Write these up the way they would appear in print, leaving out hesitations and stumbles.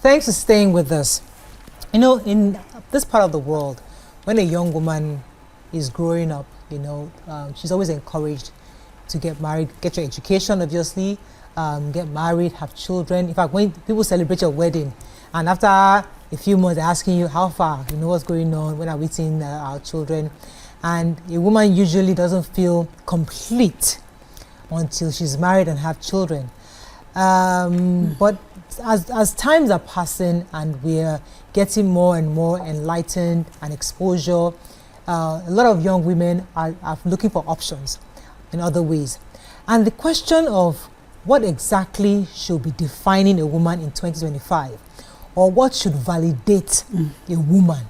Thanks for staying with us. You know, in this part of the world, when a young woman is growing up, she's always encouraged to get married, get your education, obviously, get married, have children. In fact, when people celebrate your wedding, and after a few months, they're asking you how far, what's going on, when are we seeing our children? And a woman usually doesn't feel complete until she's married and have children. But as times are passing and we're getting more and more enlightened and exposure, a lot of young women are looking for options in other ways. And the question of what exactly should be defining a woman in 2025, or what should validate a woman?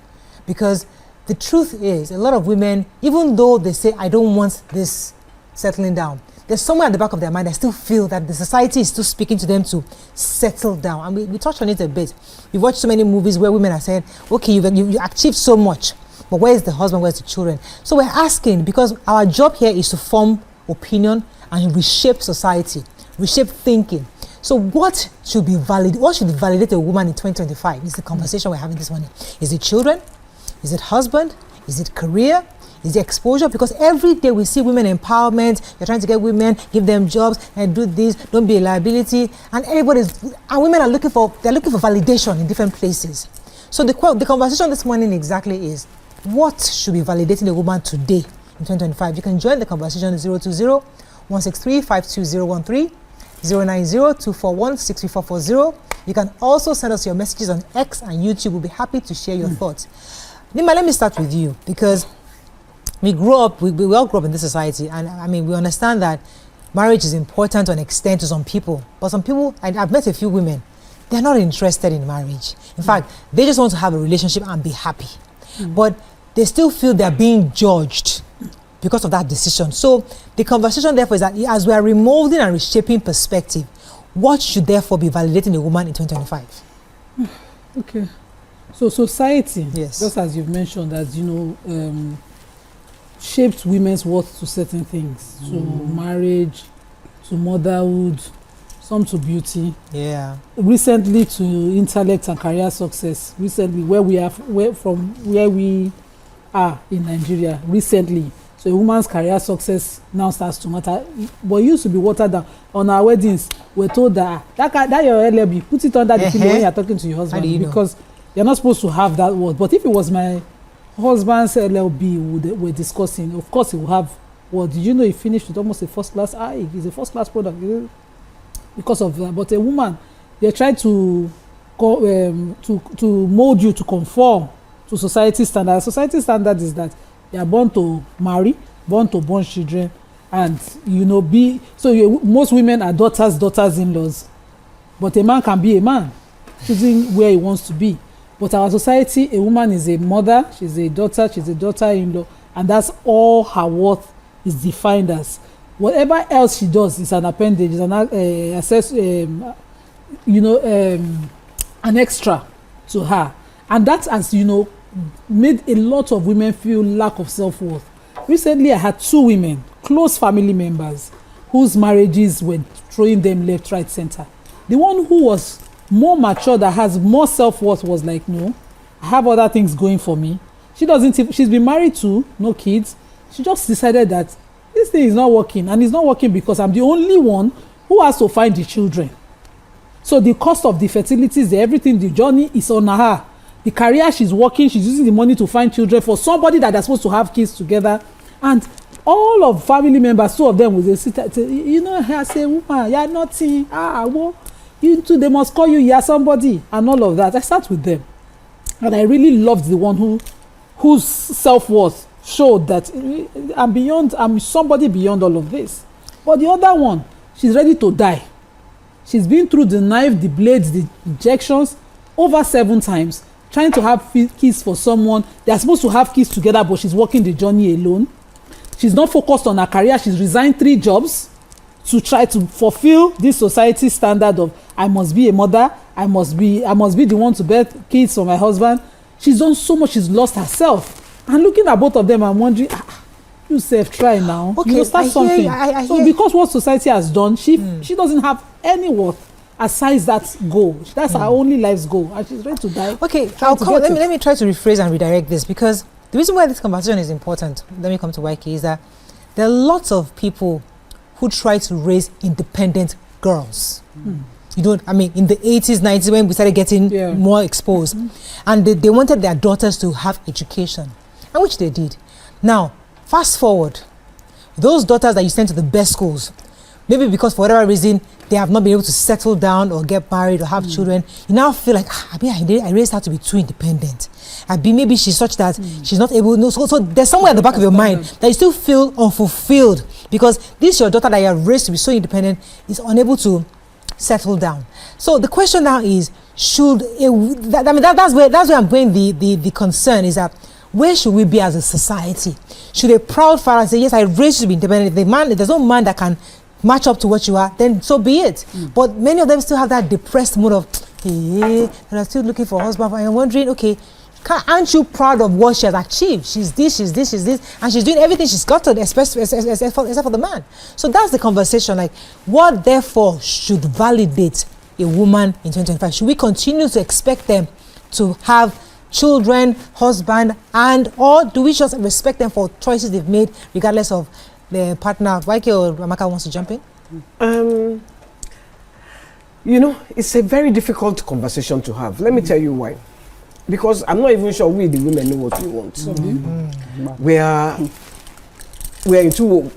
Because the truth is, a lot of women, even though they say, I don't want this settling down, there's somewhere at the back of their mind, I still feel that the society is still speaking to them to settle down. And we touched on it a bit. We've watched so many movies where women are saying, okay, you achieved so much, but where's the husband, where's the children? So we're asking, because our job here is to form opinion and reshape society, reshape thinking. So what should validate a woman in 2025? Is the conversation we're having this morning. Is it children? Is it husband? Is it career? Is it exposure? Because every day we see women empowerment. You're trying to get women, give them jobs, and do this. Don't be a liability. And women are looking for validation in different places. So the conversation this morning exactly is, what should be validating a woman today in 2025? You can join the conversation at 020-163-52013, 090-241-63440. You can also send us your messages on X and YouTube. We'll be happy to share your thoughts. Nima, let me start with you, because we all grew up in this society, and we understand that marriage is important to an extent to some people. But some people, I've met a few women, they're not interested in marriage. In fact, they just want to have a relationship and be happy. But they still feel they're being judged because of that decision. So the conversation therefore is that as we are remolding and reshaping perspective, what should therefore be validating a woman in 2025? Okay. So society, yes, just as you've mentioned, as shaped women's worth to certain things, to marriage, to motherhood, some to beauty. Yeah. Recently to intellect and career success. Recently, where we are in Nigeria. Recently, so a woman's career success now starts to matter. But it used to be watered down. On our weddings, we're told that your LLB, put it under the pillow when you're talking to your husband, because you're not supposed to have that word. But if it was my husband's LLB we're discussing, of course he will have, well, did you know he finished with almost a first class? He's a first class product because of that. But a woman, they try to mold you to conform to society standards. Society standard is that you are born to marry, born to born children, and most women are daughters-in-laws. But a man can be a man, choosing where he wants to be. But our society, a woman is a mother, she's a daughter-in-law, and that's all her worth is defined as. Whatever else she does is an appendage, is an extra to her. And that has, made a lot of women feel lack of self-worth. Recently, I had 2 women, close family members, whose marriages were throwing them left, right, center. The one who was more mature, that has more self-worth, was like, no, I have other things going for me. She's been married to no kids. She just decided that this thing is not working, and it's not working because I'm the only one who has to find the children. So the cost of the fertilities, everything, the journey is on her. The career, she's working, she's using the money to find children for somebody that they're supposed to have kids together. And all of family members, 2 of them will sit and say, I say, woman, you're nothing. You too, they must call you, you're somebody, and all of that. I start with them. And I really loved the one whose self-worth showed that I'm somebody beyond all of this. But the other one, she's ready to die. She's been through the knife, the blades, the injections over 7 times, trying to have kids for someone. They're supposed to have kids together, but she's walking the journey alone. She's not focused on her career. She's resigned 3 jobs to try to fulfill this society standard of, I must be a mother, I must be the one to birth kids for my husband. She's done so much, she's lost herself. And looking at both of them, I'm wondering, you try now. Okay, start something. So because what society has done, she doesn't have any worth assigns that goal. That's her only life's goal, and she's ready to die. Okay, let me try to rephrase and redirect this, because the reason why this conversation is important, let me come to YK, is that there are lots of people who try to raise independent girls. You don't, I mean, in the 80s, 90s, when we started getting more exposed, and they wanted their daughters to have education, and which they did. Now, fast forward, those daughters that you send to the best schools, maybe because for whatever reason they have not been able to settle down or get married or have children, you now feel like, I raised her to be too independent. Maybe she's such that she's not able, no, so there's somewhere at the back of your mind that you still feel unfulfilled, because this your daughter that you have raised to be so independent is unable to settle down. So the question now is, that's where I'm going. The concern is that, where should we be as a society? Should a proud father say, yes, I raised you to be independent? If there's no man that can match up to what you are, then so be it. But many of them still have that depressed mood of, hey, and I'm still looking for a husband. And I'm wondering, okay, aren't you proud of what she has achieved? She's this, and she's doing everything she's got to, except for the man. So that's the conversation. Like, what therefore should validate a woman in 2025? Should we continue to expect them to have children, husband, or do we just respect them for choices they've made, regardless of the partner? YK or Amaka wants to jump in? It's a very difficult conversation to have. Let me tell you why. Because I'm not even sure we, the women, know what we want. We are into,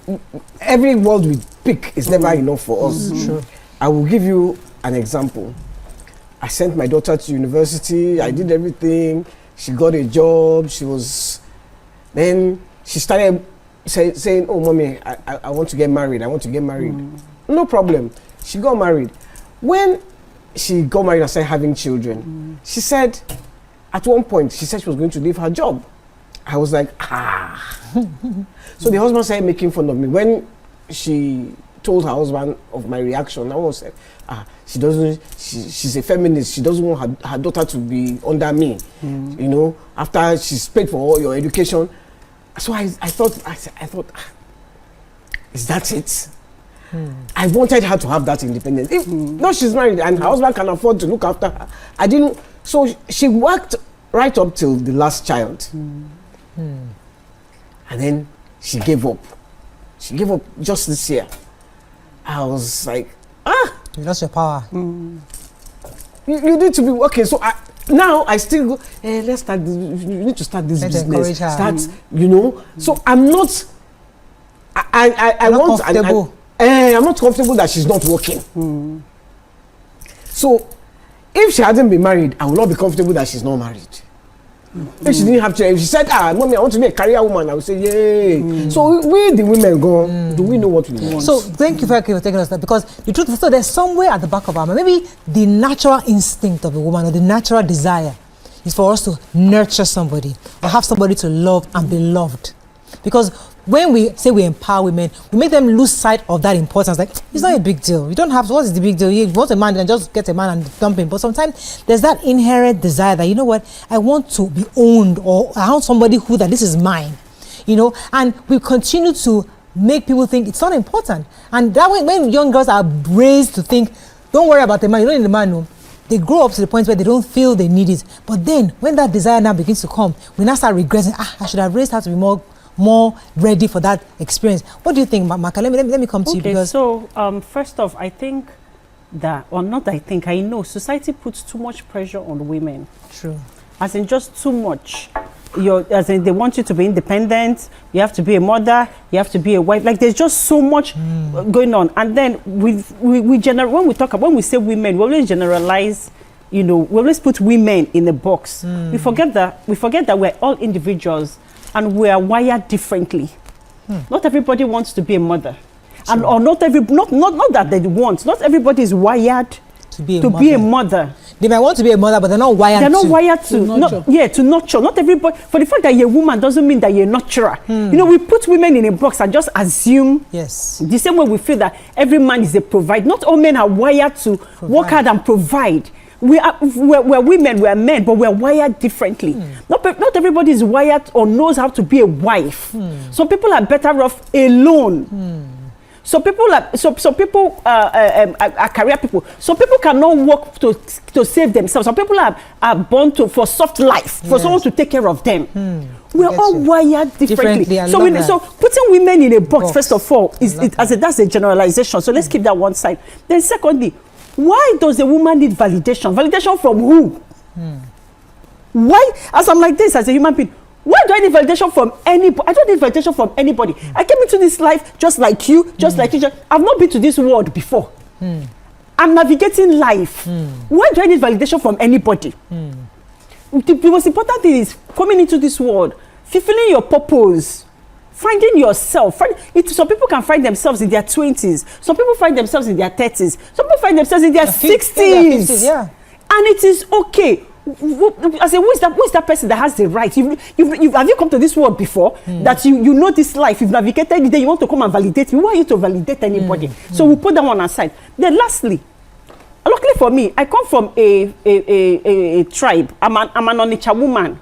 every word we pick is never enough for us. Sure. I will give you an example. I sent my daughter to university. I did everything. She got a job. Then she started saying, oh, mommy, I want to get married. I want to get married. No problem. She got married. When she got married and started having children, she said, at one point, she said she was going to leave her job. I was like, So the husband started making fun of me. When she told her husband of my reaction, I was like, she's a feminist. She doesn't want her daughter to be under me. After she's paid for all your education. So I thought, is that it? I wanted her to have that independence. No, she's married and her husband can afford to look after her. I didn't. So she worked right up till the last child. And then she gave up. She gave up just this year. I was like, You lost your power. You need to be working. So now I still go, let's start this. You need to start this business. Start, So I'm not, I'm not comfortable that she's not working. So if she hadn't been married, I would not be comfortable that she's not married. If she didn't have children, if she said, mommy, I want to be a career woman, I would say, yay. So we, the women, do we know what we want? So thank you for taking us that, because the truth is, so there's somewhere at the back of our mind, maybe the natural instinct of a woman or the natural desire is for us to nurture somebody or have somebody to love and be loved. Because when we say we empower women, we make them lose sight of that importance. Like, it's not a big deal. You don't have to, what is the big deal? You want a man, then just get a man and dump him. But sometimes there's that inherent desire that, you know what, I want to be owned, or I want somebody who, that this is mine. And we continue to make people think it's not important. And that way, when young girls are raised to think, don't worry about the man, you don't need the man, no. They grow up to the point where they don't feel they need it. But then, when that desire now begins to come, we now start regretting, I should have raised her to be more ready for that experience. What do you think, Maka? Let me come to you, because so first off, I think that, or not I think, I know society puts too much pressure on women. True. As in just too much. As in they want you to be independent, you have to be a mother, you have to be a wife. Like, there's just so much going on. And then when we say women, we always generalize. We always put women in a box. We forget that we're all individuals. And we are wired differently. Not everybody wants to be a mother, and or not that they want. Not everybody is wired to be a mother. They might want to be a mother, but they're not wired. They're not wired to nurture. To nurture. Not everybody. For the fact that you're a woman doesn't mean that you're a nurturer. We put women in a box and just assume. Yes. The same way we feel that every man is a provider. Not all men are wired to work hard and provide. We're women, we're men, but we're wired differently. Not everybody is wired or knows how to be a wife. Some people are better off alone. Some people are career people. Some people cannot work to save themselves. Some people are born for soft life, for someone to take care of them. We're all wired differently. So putting women in a box, first of all, that's a generalization. So let's keep that one side. Then secondly, why does a woman need validation? Validation from who? Why? As I'm like this, as a human being, why do I need validation from anybody? I don't need validation from anybody. I came into this life just like you, I've not been to this world before. I'm navigating life. Why do I need validation from anybody? The most important thing is coming into this world, fulfilling your purpose, finding yourself. Some people can find themselves in their 20s. Some people find themselves in their 30s. Some people find themselves in their 60s. Yeah. And it is okay. I say, who is that person that has the right? Have you come to this world before that you know this life? You've navigated it, then you want to come and validate me. Who are you to validate anybody? So we put that one aside. Then lastly, luckily for me, I come from a tribe. I'm an Onitsha woman,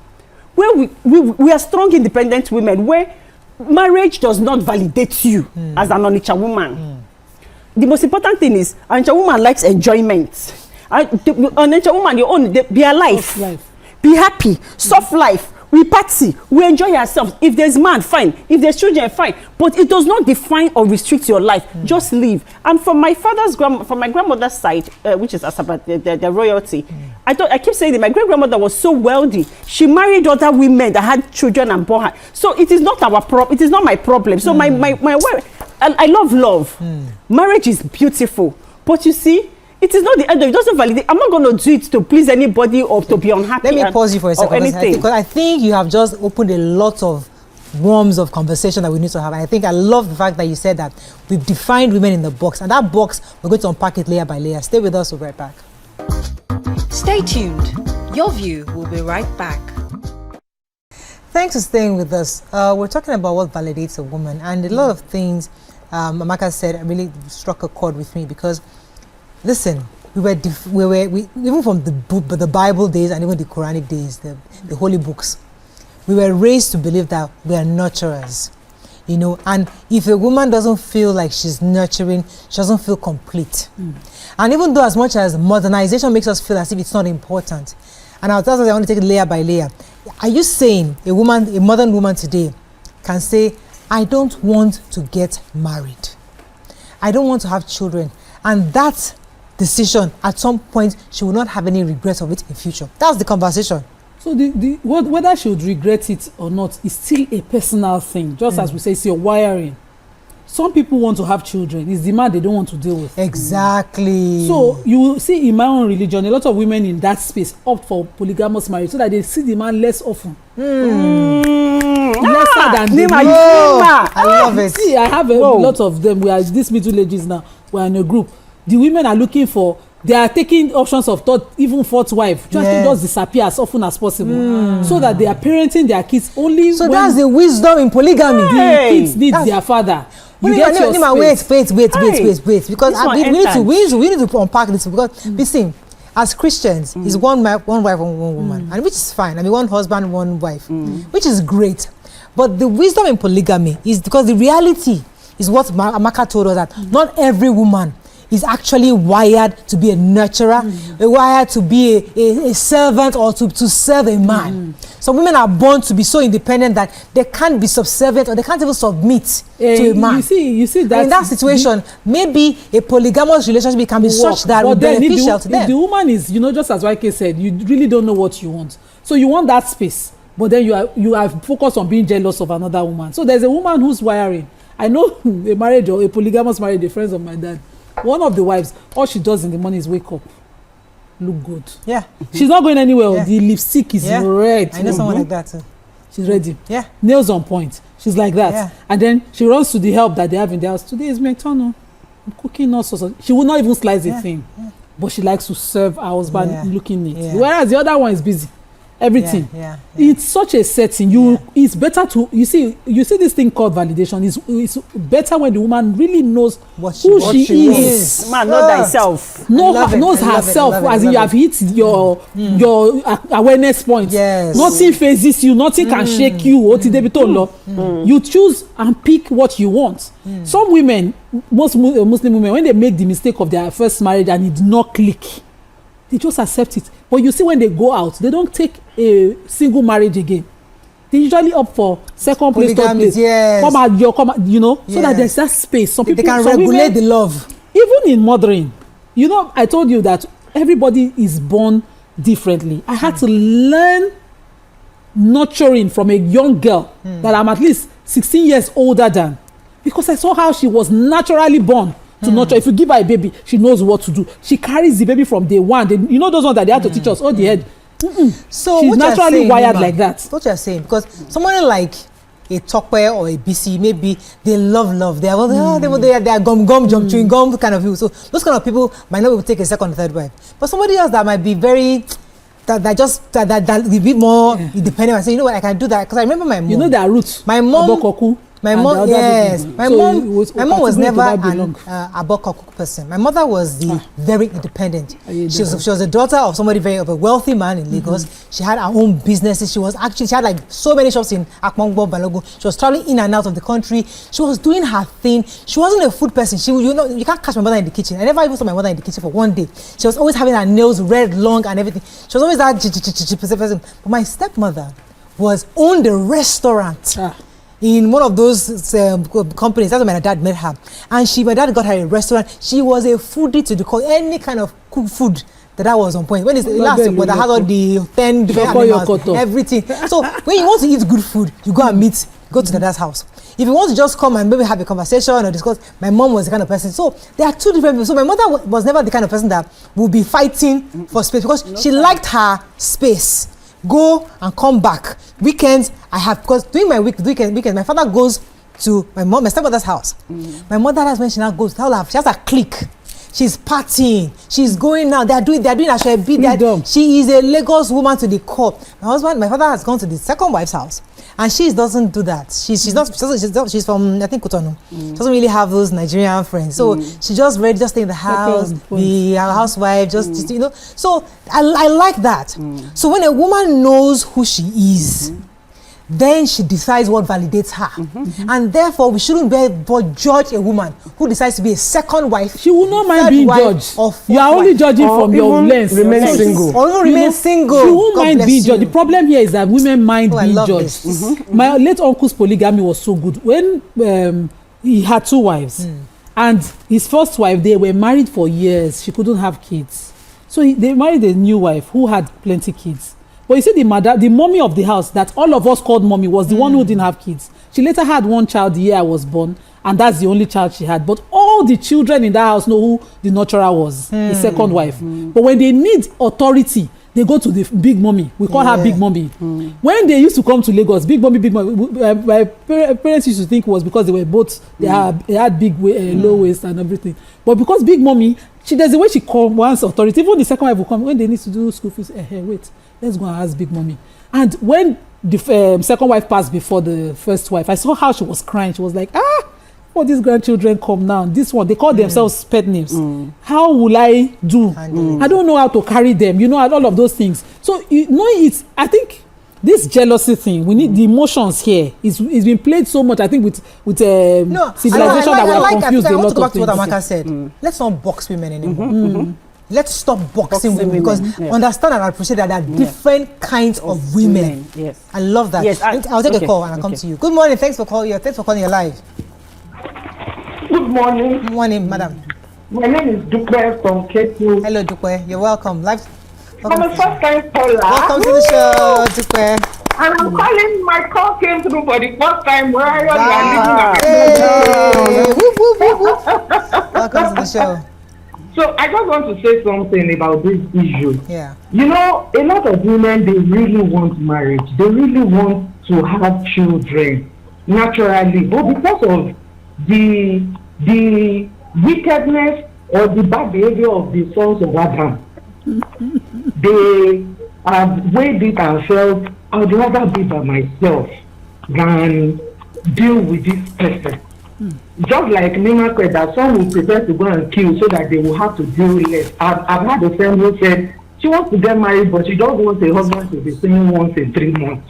where we are strong, independent women, where marriage does not validate you as an Onitsha woman. The most important thing is, an Onitsha woman likes enjoyment. Onitsha woman, your own, be alive, be happy, soft life. We party, we enjoy ourselves. If there's man, fine. If there's children, fine. But it does not define or restrict your life. Just live. And from my grandmother's side, which is Asaba, the royalty, I keep saying that my great grandmother was so wealthy. She married other women that had children and bore her. So it is not our problem. It is not my problem. So my wife, I love love. Marriage is beautiful, but you see, it is not the end of it. It doesn't validate. I'm not going to do it to please anybody or to be unhappy. Let me pause you for a second. Because I think you have just opened a lot of worms of conversation that we need to have. And I love the fact that you said that we've defined women in the box. And that box, we're going to unpack it layer by layer. Stay with us. We'll be right back. Stay tuned. Your View will be right back. Thanks for staying with us. We're talking about what validates a woman. And a lot of things Amaka said really struck a chord with me because listen, we even from the Bible days and even the Quranic days, the holy books, we were raised to believe that we are nurturers, and if a woman doesn't feel like she's nurturing, she doesn't feel complete. And even though as much as modernization makes us feel as if it's not important, and that's why I want to take it layer by layer. Are you saying a modern woman today can say, I don't want to get married, I don't want to have children, and that decision at some point she will not have any regret of it in future? That's the conversation. So whether she would regret it or not is still a personal thing. Just as we say, it's your wiring. Some people want to have children. It's the man they don't want to deal with. Exactly. So you see in my own religion, a lot of women in that space opt for polygamous marriage so that they see the man less often. Lesser than the man. I love it. See, I have a lot of them. We are these middle ages now. We are in a group. The women are looking for, they are taking options of third, even fourth wife, just to just disappear as often as possible, so that they are parenting their kids only. So that's the wisdom in polygamy. The kids need their father. You get your space. Wait, because we need to unpack this because listen, as Christians, it's one wife, one woman, and which is fine. I mean, one husband, one wife, which is great. But the wisdom in polygamy is because the reality is what Amaka told us, that not every woman is actually wired to be a nurturer, wired to be a servant or to serve a man. Some women are born to be so independent that they can't be subservient or they can't even submit to a man. You see that in that situation, maybe a polygamous relationship can be such that will be beneficial to them. If the woman is, just as YK said, you really don't know what you want. So you want that space, but then you are focused on being jealous of another woman. So there's a woman who's wiring. I know a marriage or a polygamous marriage, the friends of my dad. One of the wives, all she does in the morning is wake up, look good. Yeah. She's not going anywhere. Yeah. The lipstick is red. I know someone like that too. She's ready. Yeah. Nails on point. She's like that. Yeah. And then she runs to the help that they have in the house. Today is my turn. I'm cooking all sorts of. She will not even slice the thing. Yeah. But she likes to serve her husband looking neat. Yeah. Whereas the other one is busy. everything. Yeah. It's such a setting. It's better to you see this thing called validation. It's better when the woman really knows who she is. Man, know thyself. Knows herself as you have hit your awareness point. Yes. Nothing phases you, nothing can shake you. You choose and pick what you want. Some women, most Muslim women, when they make the mistake of their first marriage and it did not click, they just accept it. But you see, when they go out, they don't take a single marriage again. They usually opt for second place, third place. Yes. Come out, so that there's that space. Some people can regulate the love. Even in mothering, I told you that everybody is born differently. I had to learn nurturing from a young girl that I'm at least 16 years older than, because I saw how she was naturally born to nurture. If you give her a baby, she knows what to do. She carries the baby from day one. Those ones that they had to teach us, the head. So she's naturally wired like that. What you're saying, because someone like a Tope or a BC, maybe they love. They are gum chewing gum kind of people. So those kind of people might not be able to take a second or third wife. But somebody else that might be very that a bit more independent. I say, you know what, I can do that because I remember my mom. Their roots. My mom. My mom, yes. My mom was never an Abokoku person. My mother was very independent. She was a daughter of of a wealthy man in Lagos. She had her own businesses. She had like so many shops in Akmongbo, Balogun. She was traveling in and out of the country. She was doing her thing. She wasn't a food person. You can't catch my mother in the kitchen. I never even saw my mother in the kitchen for one day. She was always having her nails red, long, and everything. She was always that person. But my stepmother owned a restaurant. In one of those companies. That's when my dad met her, and my dad got her a restaurant. She was a foodie to the core. Any kind of cooked food that was on point. When it's last week, but I had all the 10 different animals, everything. So when you want to eat good food, you go to the dad's house. If you want to just come and maybe have a conversation or discuss, my mom was the kind of person. So there are two different people. So my mother was never the kind of person that would be fighting for space because she liked her space. Go and come back. Weekends, because during my weekends, my father goes to my stepmother's house. My mother, that's when she now goes. She has a clique. She's partying. She's going now. They're doing she is a Lagos woman to the core. My father has gone to the second wife's house. And she doesn't do that. She's from, I think, Cotonou. She doesn't really have those Nigerian friends. So she just ready, just stay in the house, be a housewife, So I like that. So when a woman knows who she is, then she decides what validates her. And therefore, we shouldn't but judge a woman who decides to be a second wife. She will not mind being judged. You are only judging from your lens. Remain single. Or even remain single. She won't mind being judged. The problem here is that women mind being judged. My late uncle's polygamy was so good. When he had two wives, and his first wife, they were married for years. She couldn't have kids. So they married a new wife who had plenty kids. But you see, the mommy of the house that all of us called mommy was the one who didn't have kids. She later had one child the year I was born, and that's the only child she had. But all the children in that house know who the nurturer was, the second wife. But when they need authority, they go to the big mommy. We call her big mommy. When they used to come to Lagos, big mommy, my parents used to think it was because they were both, they had big low waist and everything. But because big mommy, there's a way she commands authority. Even the second wife will come, when they need to do school fees, wait, let's go and ask big mommy. And when the second wife passed before the first wife, I saw how she was crying. She was like, all these grandchildren come now. This one, they call themselves pet names. How will I do? I don't know how to carry them. All of those things. So, I think this jealousy thing, we need the emotions here. It's been played so much, I think, with civilization that we are confused. I want to go back to what Amaka said. Let's not box women anymore. Let's stop boxing women because understand and appreciate that there are different kinds of women. Yes. I love that. Yes, I'll take a call and I'll come to you. Good morning. Thanks for calling. Thanks for calling. You're live. Good morning. Good morning, madam. My name is Dupe from Ketu. Hello, Dupe. You're welcome. I'm a first-time caller. Welcome to the show, Dupe. And I'm calling. My call came through for the first time where you are living. Welcome to the show. So I just want to say something about this issue. Yeah. A lot of women, they really want marriage. They really want to have children naturally, but because of the wickedness or the bad behavior of the sons of Adam, they I've weighed it and felt I would rather be by myself than deal with this person. Just like Nima said, that some will prepare to go and kill so that they will have to deal less. I've had a friend who said she wants to get married, but she doesn't want a husband to be seeing once in 3 months.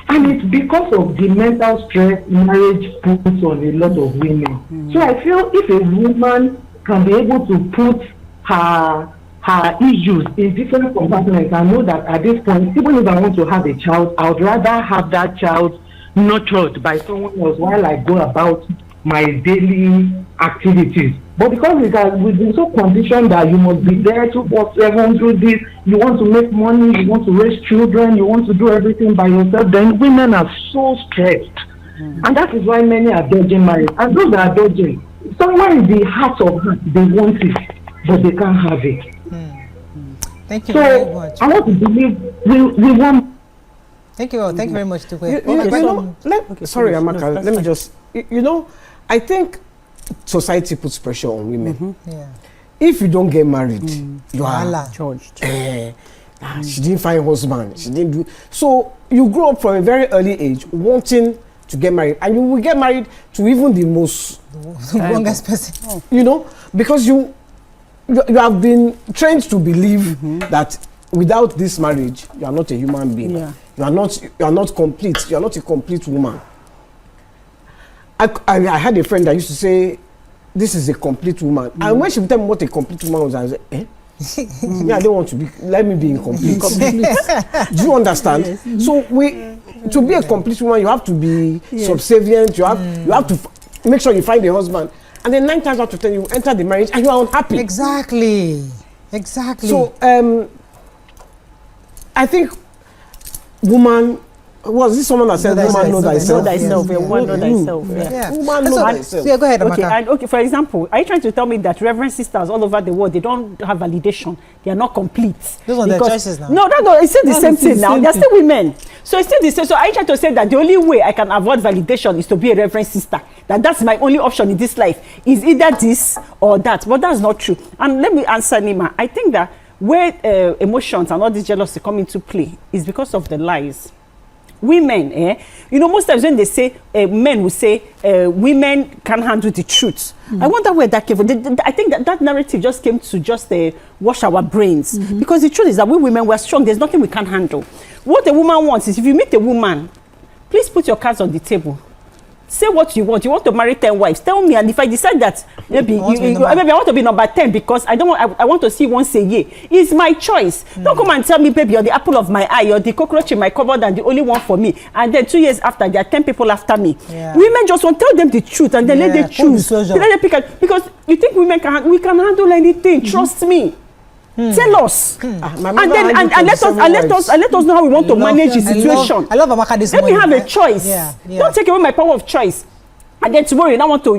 And it's because of the mental stress marriage puts on a lot of women. So I feel if a woman can be able to put her issues in different compartments and know that at this point, even if I want to have a child, I would rather have that child nurtured by someone else while I go about my daily activities. But because we've been so conditioned that you must be there 24/7, do this, you want to make money, you want to raise children, you want to do everything by yourself, then women are so stressed. And that is why many are dodging marriage. And those that are dodging, somewhere in the heart of heart, they want it, but they can't have it. Thank you very much. I want to believe we want. Thank you very much, Tukwe. Sorry, Amaka, let me just, I think society puts pressure on women. Yeah. If you don't get married, you are Judged. she didn't find a husband, she didn't do. So you grow up from a very early age wanting to get married, and you will get married to even the most youngest person. Because you have been trained to believe that without this marriage, you are not a human being. Yeah. You are not complete. You are not a complete woman. I had a friend that used to say, "This is a complete woman," and when she would tell me what a complete woman was, I was like, "Eh? Yeah, I don't want to be. Let me be incomplete." Do you understand? Yes. So to be a complete woman, you have to be subservient. You have to make sure you find a husband, and then 9 times out of 10 you enter the marriage and you are unhappy. Exactly. So I think woman. Was this someone that said woman know thyself? Know thyself. Woman know thyself. Yeah. Woman know thyself. Yeah, go ahead, Amaka. Okay, for example, are you trying to tell me that Reverend sisters all over the world, they don't have validation? They are not complete. Those are their choices now. No, it's still the same thing now. They're still women. So it's still the same. So are you trying to say that the only way I can avoid validation is to be a Reverend sister? That's my only option in this life. Is either this or that. But that's not true. And let me answer Nima. I think that where emotions and all this jealousy come into play is because of the lies. Women, most times when they say, men will say, women can't handle the truth. I wonder where that came from. I think that narrative just came to just wash our brains. Because the truth is that we women, we're strong. There's nothing we can't handle. What a woman wants is, if you meet a woman, please put your cards on the table. Say what you want. You want to marry 10 wives. Tell me, and if I decide that maybe I want to be number 10 because I want to see once a year. It's my choice. Don't come and tell me, baby, you're the apple of my eye, you're the cockroach in my cupboard and the only one for me. And then 2 years after, there are 10 people after me. Yeah. Women just want to tell them the truth and then let them choose. Let them pick it. Because you think women we can handle anything. Trust me. Tell us, and let us know how we want to manage the situation. I love Amaka this morning. Let me have a choice. Don't take away my power of choice. And then tomorrow you now want to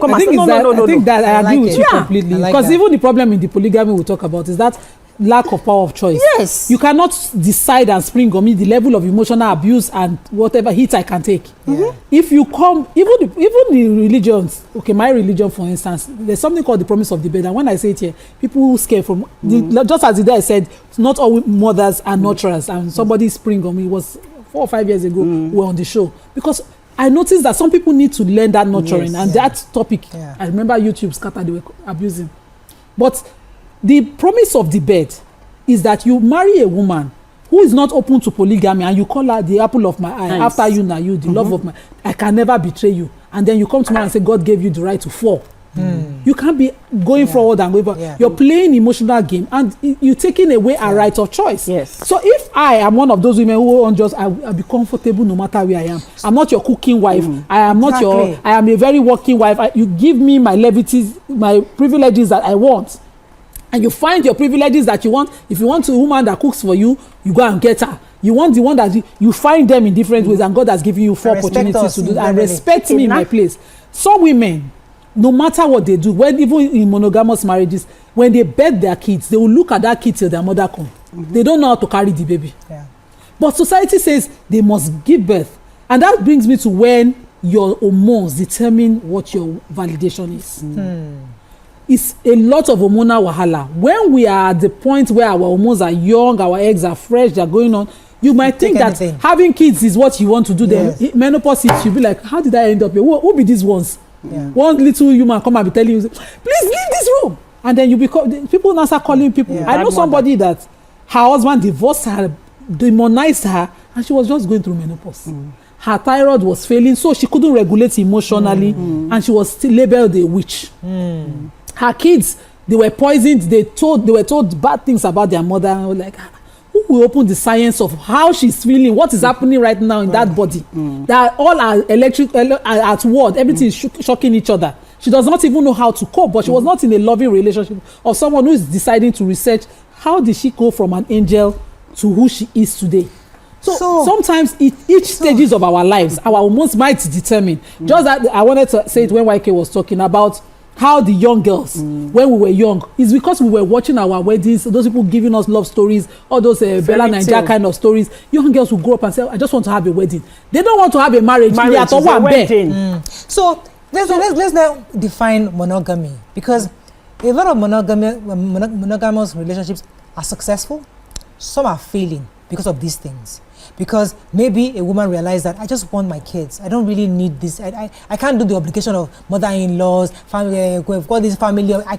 come and say no. I think that I agree with you completely. Because even the problem in the polygamy we talk about is that lack of power of choice. Yes. You cannot decide and spring on me the level of emotional abuse and whatever hit I can take. If you come, even the religions, okay, my religion for instance, there's something called the promise of the bed, and when I say it here, people scare from just as the day I said, not all mothers are nurturers, and somebody spring on me, it was 4 or 5 years ago, we were on the show, because I noticed that some people need to learn that nurturing, and that topic, I remember YouTube scatter, they were abusing. But the promise of the bed is that you marry a woman who is not open to polygamy, and you call her the apple of my eye. After you, now you, the love of my, I can never betray you. And then you come to me and say, God gave you the right to fall. You can't be going forward and going. You're playing emotional game, and you're taking away a right of choice. Yes. So if I am one of those women who I'll be comfortable no matter where I am. I'm not your cooking wife. I am not I am a very working wife. You give me my levities, my privileges that I want. And you find your privileges that you want. If you want a woman that cooks for you, you go and get her. You want the one that you find them in different ways, and God has given you 4 opportunities to do that. And respect me in my place. Some women, no matter what they do, when even in monogamous marriages, when they birth their kids, they will look at that kid till their mother come. They don't know how to carry the baby. But society says they must give birth. And that brings me to when your hormones determine what your validation is. it's a lot of hormonal wahala. When we are at the point where our hormones are young, our eggs are fresh, they're going on, you might think that having kids is what you want to do. Yes. Then menopause hits, you'll be like, how did I end up here? Who be these ones? Yeah. One little human come and be telling you, please leave this room. And then you become, people now start calling people. Yeah, I know somebody that her husband divorced her, demonized her, and she was just going through menopause. Her thyroid was failing, so she couldn't regulate emotionally, and she was still labeled a witch. Her kids, they were poisoned. They were told bad things about their mother. And I was like, who will open the science of how she's feeling, what is happening right now in that body? That all are at war, everything is shocking each other. She does not even know how to cope, but she was not in a loving relationship of someone who is deciding to research how did she go from an angel to who she is today. So sometimes each stages of our lives, our hormones might determine. Just that I wanted to say it when YK was talking about how the young girls, when we were young, is because we were watching our weddings, those people giving us love stories, all those Bella Naija kind of stories. Young girls will grow up and say, I just want to have a wedding. They don't want to have a marriage. They are a wedding. So let's now define monogamy, because a lot of monogamous relationships are successful. Some are failing because of these things. Because maybe a woman realized that I just want my kids. I don't really need this. I can't do the obligation of mother-in-laws, family, we've got this family. I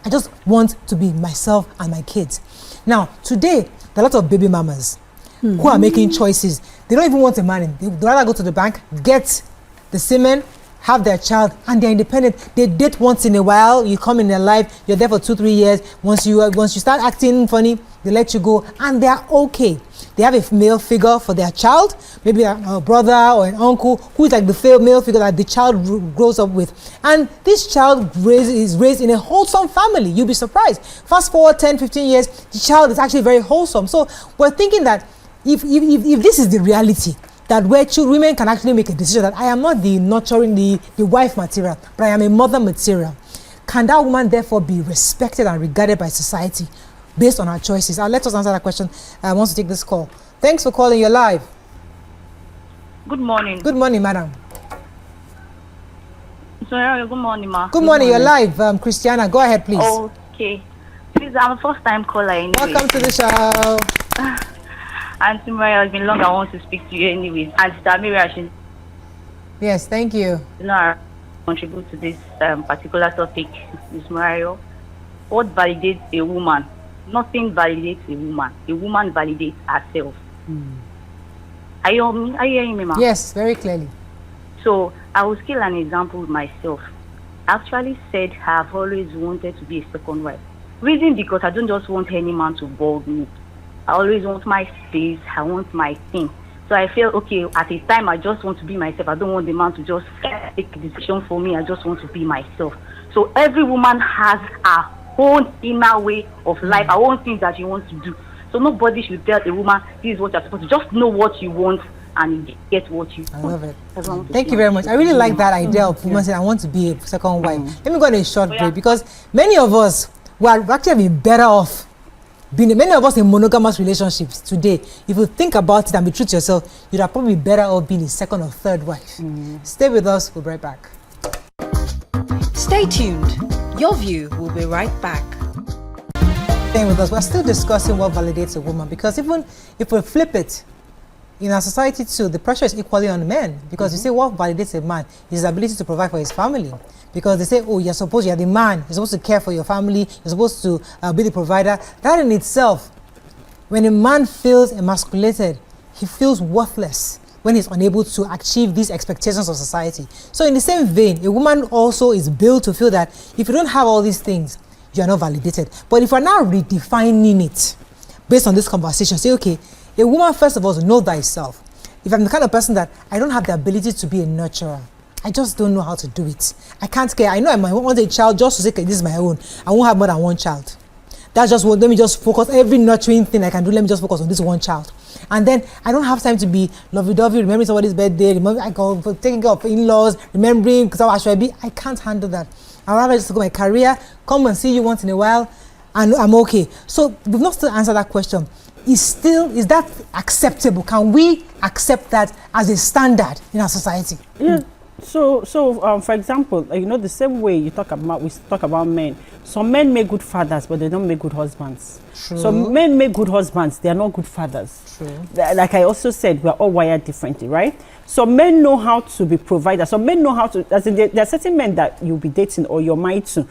just want to be myself and my kids. Now, today, there are a lot of baby mamas who are making choices. They don't even want a man. They'd rather go to the bank, get the semen, have their child, and they're independent. They date once in a while. You come in their life, you're there for 2-3 years. Once you start acting funny, they let you go, and they're okay. They have a male figure for their child, maybe a brother or an uncle who is like the male figure that the child grows up with. And this child is raised in a wholesome family. You'll be surprised. Fast forward 10-15 years, the child is actually very wholesome. So we're thinking that if this is the reality, that where women can actually make a decision that I am not the nurturing, the wife material, but I am a mother material, can that woman therefore be respected and regarded by society based on her choices? Let us answer that question. I want to take this call. Thanks for calling. You're live. Good morning. Good morning, madam. Sorry, good morning, ma. Good morning. You're live. Christiana, go ahead, please. Okay. Please, I'm a first-time caller anyway. Welcome to the show. Auntie Maria, it's been long. I want to speak to you anyways. And Sister yes, thank you. Contribute to this particular topic, Ms. Mario. What validates a woman? Nothing validates a woman. A woman validates herself. Are you hearing me, ma'am? Yes, very clearly. So I will give an example with myself. I actually said I've always wanted to be a second wife. Reason because I don't just want any man to bug me. I always want my space. I want my thing. So I feel, okay, at a time I just want to be myself. I don't want the man to just take a decision for me. I just want to be myself. So every woman has her own inner way of life, her own things that she wants to do. So nobody should tell a woman, this is what you're supposed to. Just know what you want and you get what you want. I love it. Thank you very much. I really like that idea of women saying, I want to be a second wife. Let me go on a short break, because many of us were actually better off many of us in monogamous relationships today. If you think about it and be true to yourself, you'd have probably better off being a second or third wife. Stay with us. We'll be right back. Stay tuned. Your View will be right back. Staying with us, we're still discussing what validates a woman, because even if we flip it, in our society too, the pressure is equally on men, because you say what validates a man is his ability to provide for his family. Because they say, oh, you're the man, you're supposed to care for your family, you're supposed to be the provider. That in itself, when a man feels emasculated, he feels worthless when he's unable to achieve these expectations of society. So in the same vein, a woman also is built to feel that if you don't have all these things, you are not validated. But if we're now redefining it based on this conversation, say, okay, a woman, first of all, to know thyself. If I'm the kind of person that I don't have the ability to be a nurturer, I just don't know how to do it. I can't care. I know I might want a child just to say, okay, this is my own. I won't have more than one child. That's just what, let me just focus, every nurturing thing I can do, let me just focus on this one child. And then I don't have time to be lovey-dovey, remembering somebody's birthday, I go taking care of in-laws, remembering because how should I be. I can't handle that. I'd rather just go my career, come and see you once in a while, and I'm okay. So we've not still answered that question. Is that acceptable? Can we accept that as a standard in our society? Yeah. So, for example, the same way we talk about men. Some men make good fathers, but they don't make good husbands. True. Some men make good husbands, they are not good fathers. True. Like I also said, we are all wired differently, right? Some men know how to be providers. Some men know how to. As in, there are certain men that you'll be dating or you're married to.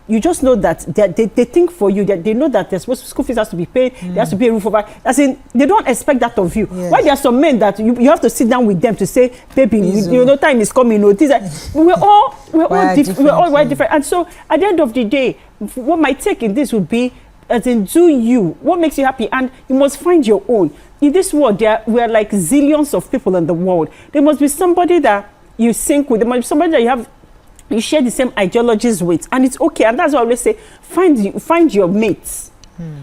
You just know that they think for you, that they know that there's school fees has to be paid, there has to be a roof over. As in, they don't expect that of you. Yes. Why there are some men that you have to sit down with them to say, baby, time is coming. We're all different. And so at the end of the day, what my take in this would be, as in, do you, what makes you happy? And you must find your own. In this world, we are like zillions of people in the world. There must be somebody that you sync with. There must be somebody that you share the same ideologies with, and it's okay. And that's why I always say, find your mates.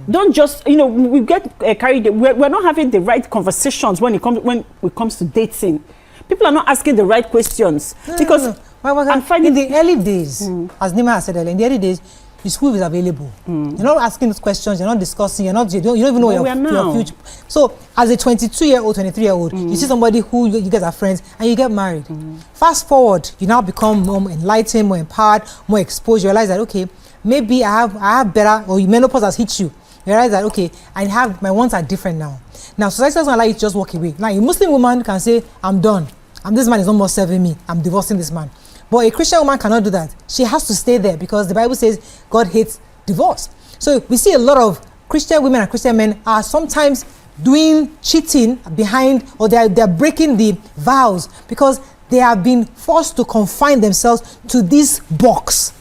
Don't just, we get carried. We're not having the right conversations when it comes to dating. People are not asking the right questions because in the early days, as Nima has said earlier, in the early days, the school is available. You're not asking those questions. You're not discussing. You don't even know your future. So, as a 22-year-old, 23-year-old, you see somebody who you guys are friends, and you get married. Fast forward, you now become more enlightened, more empowered, more exposed. You realize that, okay, maybe I have better, or menopause has hit you. You realize that, okay, my wants are different now. Now, society doesn't allow you to just walk away. Now, a Muslim woman can say, I'm done. This man is no more serving me. I'm divorcing this man. But a Christian woman cannot do that. She has to stay there because the Bible says God hates divorce. So we see a lot of Christian women and Christian men are sometimes doing cheating behind, or they're breaking the vows because they have been forced to confine themselves to this box.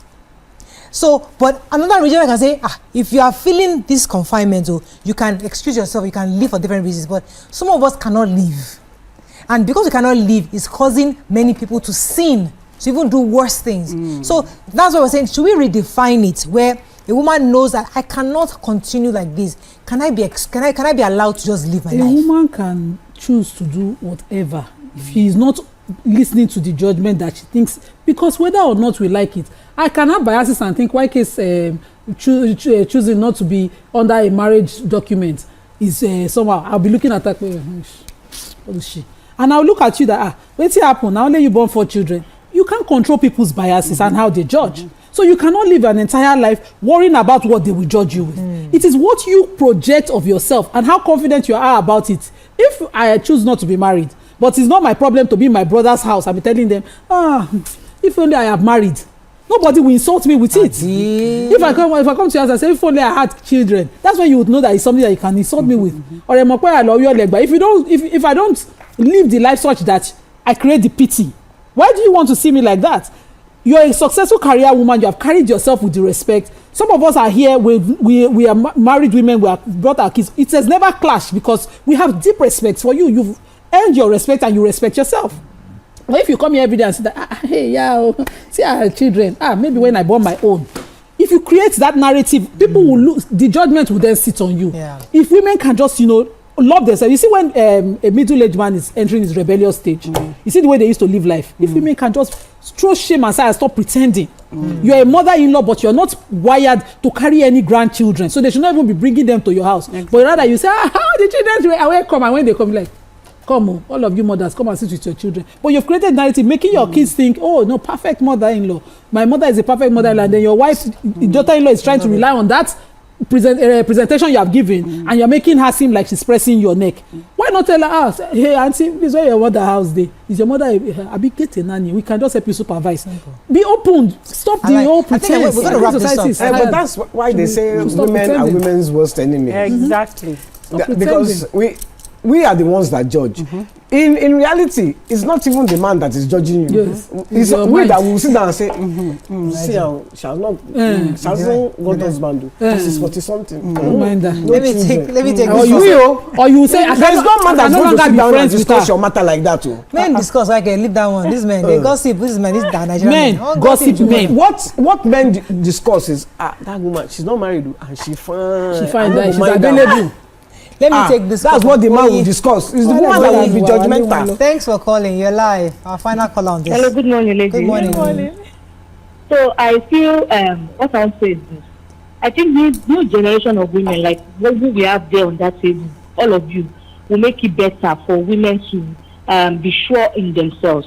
So, but another religion can say, if you are feeling this confinement, you can excuse yourself, you can live for different reasons, but some of us cannot live. And because we cannot live, it's causing many people to sin, to even do worse things. So that's what we're saying. Should we redefine it, where a woman knows that I cannot continue like this? Can I be allowed to just live my life? A woman can choose to do whatever if he is not listening to the judgment that she thinks, because whether or not we like it, I can have biases and think why case choosing not to be under a marriage document is somehow. I'll be looking at that. What is she? And I'll look at you that what's happen? Now only you born 4 children. You can't control people's biases and how they judge. So you cannot live an entire life worrying about what they will judge you with. It is what you project of yourself and how confident you are about it. If I choose not to be married, but it's not my problem to be in my brother's house, I'll be telling them, if only I have married, nobody will insult me with it. If I come to your house and say, if only I had children, that's when you would know that it's something that you can insult me with. Or if I don't live the life such that I create the pity, why do you want to see me like that? You're a successful career woman. You have carried yourself with the respect. Some of us are here. We are married women. We have brought our kids. It has never clashed because we have deep respect for you. You've earned your respect and you respect yourself. But if you come here every day and say that, hey, see our children. Maybe when I born my own. If you create that narrative, people will lose. The judgment will then sit on you. Yeah. If women can just, love themselves. You see, when a middle-aged man is entering his rebellious stage, you see the way they used to live life. If women can just throw shame aside and stop pretending. You're a mother-in-law, but you're not wired to carry any grandchildren, so they should not even be bringing them to your house. Exactly. But rather you say, how the children are welcome, and when they come, like, come, all of you mothers, come and sit with your children. But you've created narrative, making your kids think, oh no, perfect mother-in-law. My mother is a perfect mother-in-law, and then your wife, daughter-in-law, is trying to rely on that presentation you have given, and you're making her seem like she's pressing your neck. Why not tell her, hey auntie, this is where your mother house day. Is your mother a get a nanny? We can just help you supervise. Be open. Stop the whole pretense. We're going to wrap this up. But that's why they say women are women's worst enemy. Exactly. Because we are the ones that judge. In reality, it's not even the man that is judging you. Yes. It's we that will sit down and say, shall not God husband do. This is 40-something. Let me take or you say, there's no man that's going to sit down and discuss your matter like that. Men discuss, okay, leave that one. This man, they gossip. This man, this Nigerian men gossip. Men. What men discuss is, that woman, she's not married and she fine. She fine that she's available. Let me take this. That's what the man will discuss. It's the woman that will be judgmental. Thanks for calling. You're live. Our final call on this. Hello, good morning, ladies. Good morning. So I feel what I'll say is this. I think this new generation of women, like what we have there on that table, all of you, will make it better for women to be sure in themselves.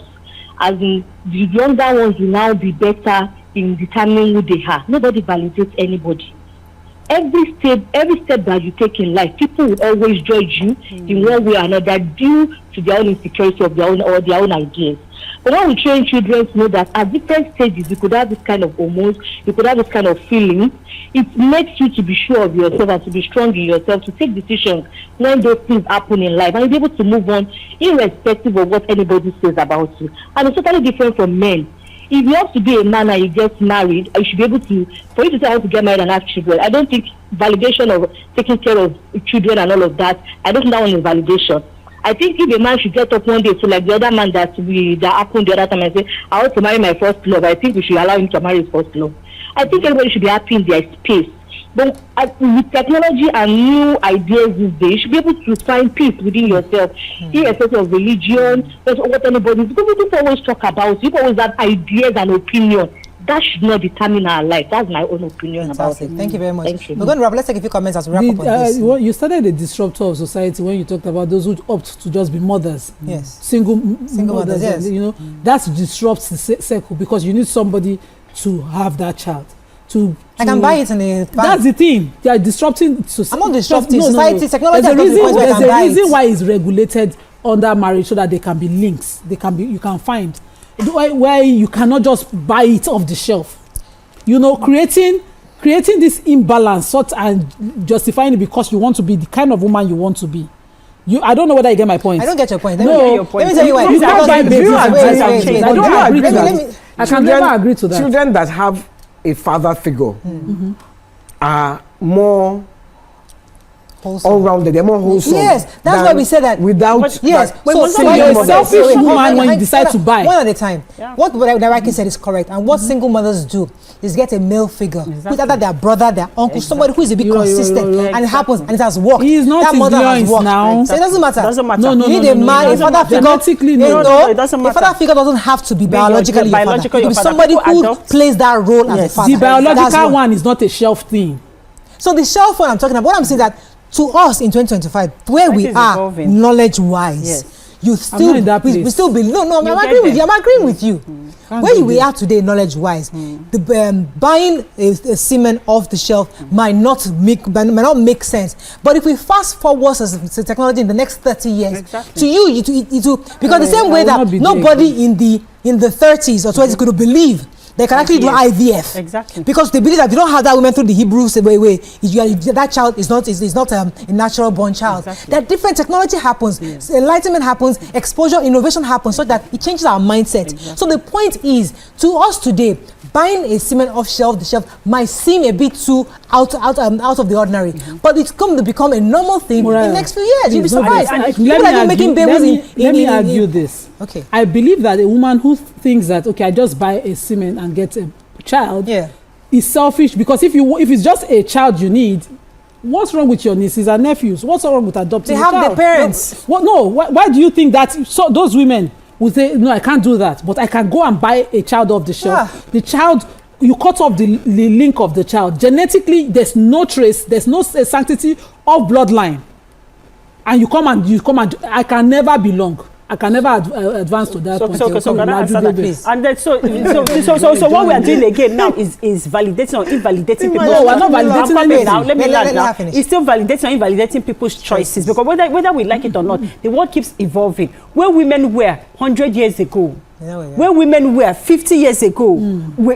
as in the younger ones will now be better in determining who they are. Nobody validates anybody. Every step that you take in life, people will always judge you in one way or another due to their own insecurity of their own ideas. But when we train children to know that at different stages you could have this kind of hormones, you could have this kind of feeling, it makes you to be sure of yourself and to be strong in yourself, to take decisions when those things happen in life, and you'll be able to move on irrespective of what anybody says about you. And it's totally different from men. If you have to be a man and you get married, you should be able to, for you to say I want to get married and have children, I don't think validation of taking care of children and all of that, I don't think that one is validation. I think if a man should get up one day to like the other man that happened the other time and say, I want to marry my first love, I think we should allow him to marry his first love. I think everybody should be happy in their space. But with technology and new ideas these days, you should be able to find peace within yourself, irrespective of religion, what anybody, because people always talk about, people always have ideas and opinions. That should not determine our life. That's my own opinion about it. Thank you very much. Thank you. We're going to wrap. Let's take a few comments as we wrap up on this. You started a disruptor of society when you talked about those who opt to just be mothers. Yes. Single mothers, yes. You know, that disrupts the circle because you need somebody to have that child. I can buy it in a bank. That's the thing. They are disrupting society. I'm not disrupting society. Technology there's a reason why it's regulated under marriage so that there can be links. You can find where you cannot just buy it off the shelf. You know, creating this imbalance and justifying it because you want to be the kind of woman you want to be. I don't know whether you get my point. I don't get your point. Let me tell you why. You can't buy babies. I don't agree to that. I can never agree to that. Children that have a father figure are more all-rounded, they're more wholesome. Yes, that's why we say that. Without yes, so you're a selfish woman when you decide to buy. One at a time. Yeah. What Naraki said is correct, and what single mothers do is get a male figure, who's either their brother, their uncle, somebody who is a bit consistent, and it happens, and it has worked. He is not influenced now. So it doesn't matter. No, you need a man, a father figure. No, it doesn't matter. A father figure doesn't have to be biologically your father. It could be somebody who plays that role as a father. The biological one is not a shelf thing. So the shelf one I'm talking about, what I'm saying that to us in 2025, where we are knowledge-wise, you still we still believe. No, I'm agreeing with you. I'm agreeing with you. Where we are today, knowledge-wise, the buying a semen off the shelf might not make sense. But if we fast forward as technology in the next 30 years, to you, it will, because the same way that nobody in the 30s or 20s could believe they can actually do IVF. Exactly. Because they believe that if you don't have that woman through the Hebrews way, that child is not a natural born child. Exactly. That different technology happens, enlightenment happens, exposure, innovation happens, so that it changes our mindset. Exactly. So the point is, to us today, buying a semen off the shelf might seem a bit too out of the ordinary, but it's going to become a normal thing in the next few years. You'll be surprised. Let me argue this. Okay. I believe that a woman who thinks that I just buy a semen and get a child is selfish, because if it's just a child you need, what's wrong with your nieces and nephews? What's wrong with adopting? They have their parents. Why do you think that those women will say, no, I can't do that, but I can go and buy a child off the shelf? The child, you cut off the link of the child. Genetically, there's no trace, there's no sanctity of bloodline. And you come and I can never belong. I can never advance to that point. So can I answer that, please? And then so what we are doing again now is validating or invalidating people. No, we're not validating anything. Now, let me land. It's still validating or invalidating people's choices, because whether we like it or not, the world keeps evolving. Where women were 100 years ago, where women were 50 years ago,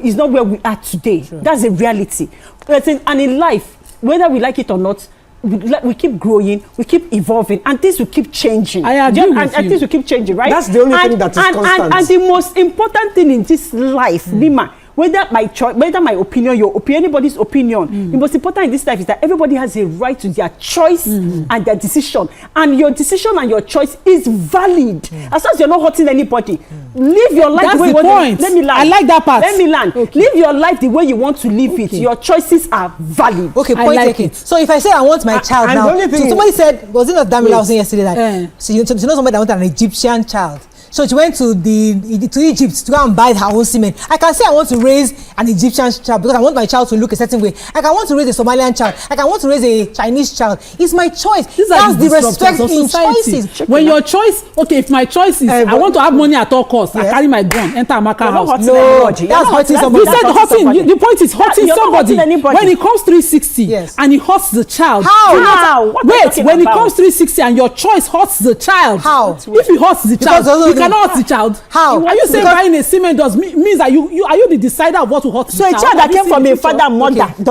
is not where we are today. That's a reality. And in life, whether we like it or not, we keep growing, we keep evolving, and things will keep changing. I agree with you. And things will keep changing, right? That's the only thing that is constant. And the most important thing in this life, Lima, whether my choice, whether my opinion, your opinion, anybody's opinion, the most important in this life is that everybody has a right to their choice and their decision. And your decision and your choice is valid. As long as you're not hurting anybody. Live your life the way you want to. Let me land. I like that part. Let me land. Okay. Live your life the way you want to live it. Your choices are valid. Okay, point taken. So if I say I want my child now, so somebody said, was it not Damila was saying yesterday that, so you know somebody that wanted an Egyptian child. So she went to Egypt to go and buy her own semen. I can say I want to raise an Egyptian child because I want my child to look a certain way. I can want to raise a Somalian child. I can want to raise a Chinese child. It's my choice. That's the respect in choices. When your choice, okay, if my choice is I want to have money at all costs, I carry my gun, enter Amaka house. No, that's hurting somebody. You said hurting. The point is hurting somebody. When it comes 360 and it hurts the child. How? Wait, when it comes 360 and your choice hurts the child. How? If it hurts the child, you cannot hurt the child. How? Are you saying buying a semen means that you are you the decider of what will hurt the child? So a child that came from a father and mother, and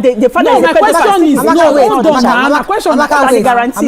the father is my question is hold on now. My question is guarantee.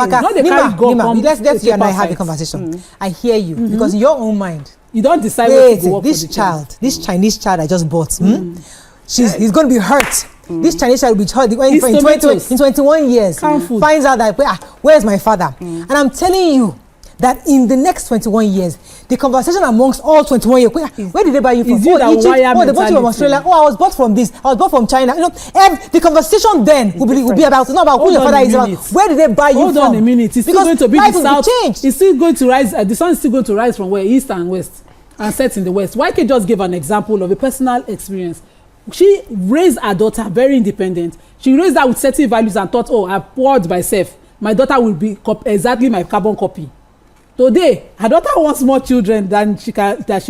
Let's you and I have a conversation. I hear you because in your own mind, you don't decide wait, this child, this Chinese child I just bought, he's going to be hurt. This Chinese child will be hurt in 21 years. Finds out that where's my father? And I'm telling you that in the next 21 years, the conversation amongst all 21 years, where did they buy you from? Egypt. They bought you from Australia. I was bought from this. I was bought from China. The conversation then will be about, not about who your father is, about where did they buy you from? Hold on a minute. It's still going to be the south. It's still going to rise. The sun is still going to rise from where? East and west, and set in the west. YK just gave an example of a personal experience. She raised her daughter very independent. She raised her with certain values and thought, I poured myself. My daughter will be exactly my carbon copy. Today, her daughter wants more children than she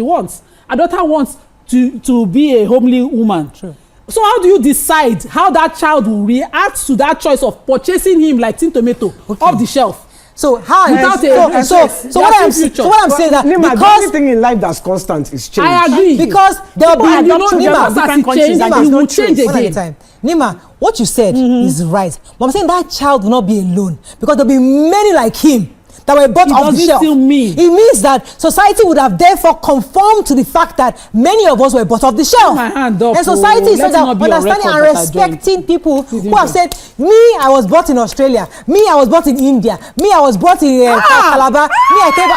wants. Her daughter wants to be a homely woman. True. So how do you decide how that child will react to that choice of purchasing him like tin tomato off the shelf? So how without what I'm saying that Nima, because the only thing in life that's constant is change. I agree. Because there will be different countries and it will change again. Nima, what you said is right. But I'm saying that child will not be alone because there will be many like him that were bought off the shelf. It means that society would have therefore conformed to the fact that many of us were bought off the shelf. And society is understanding and respecting people who have said, I was bought in Australia, I was bought in India, I was bought in Calabar, I came,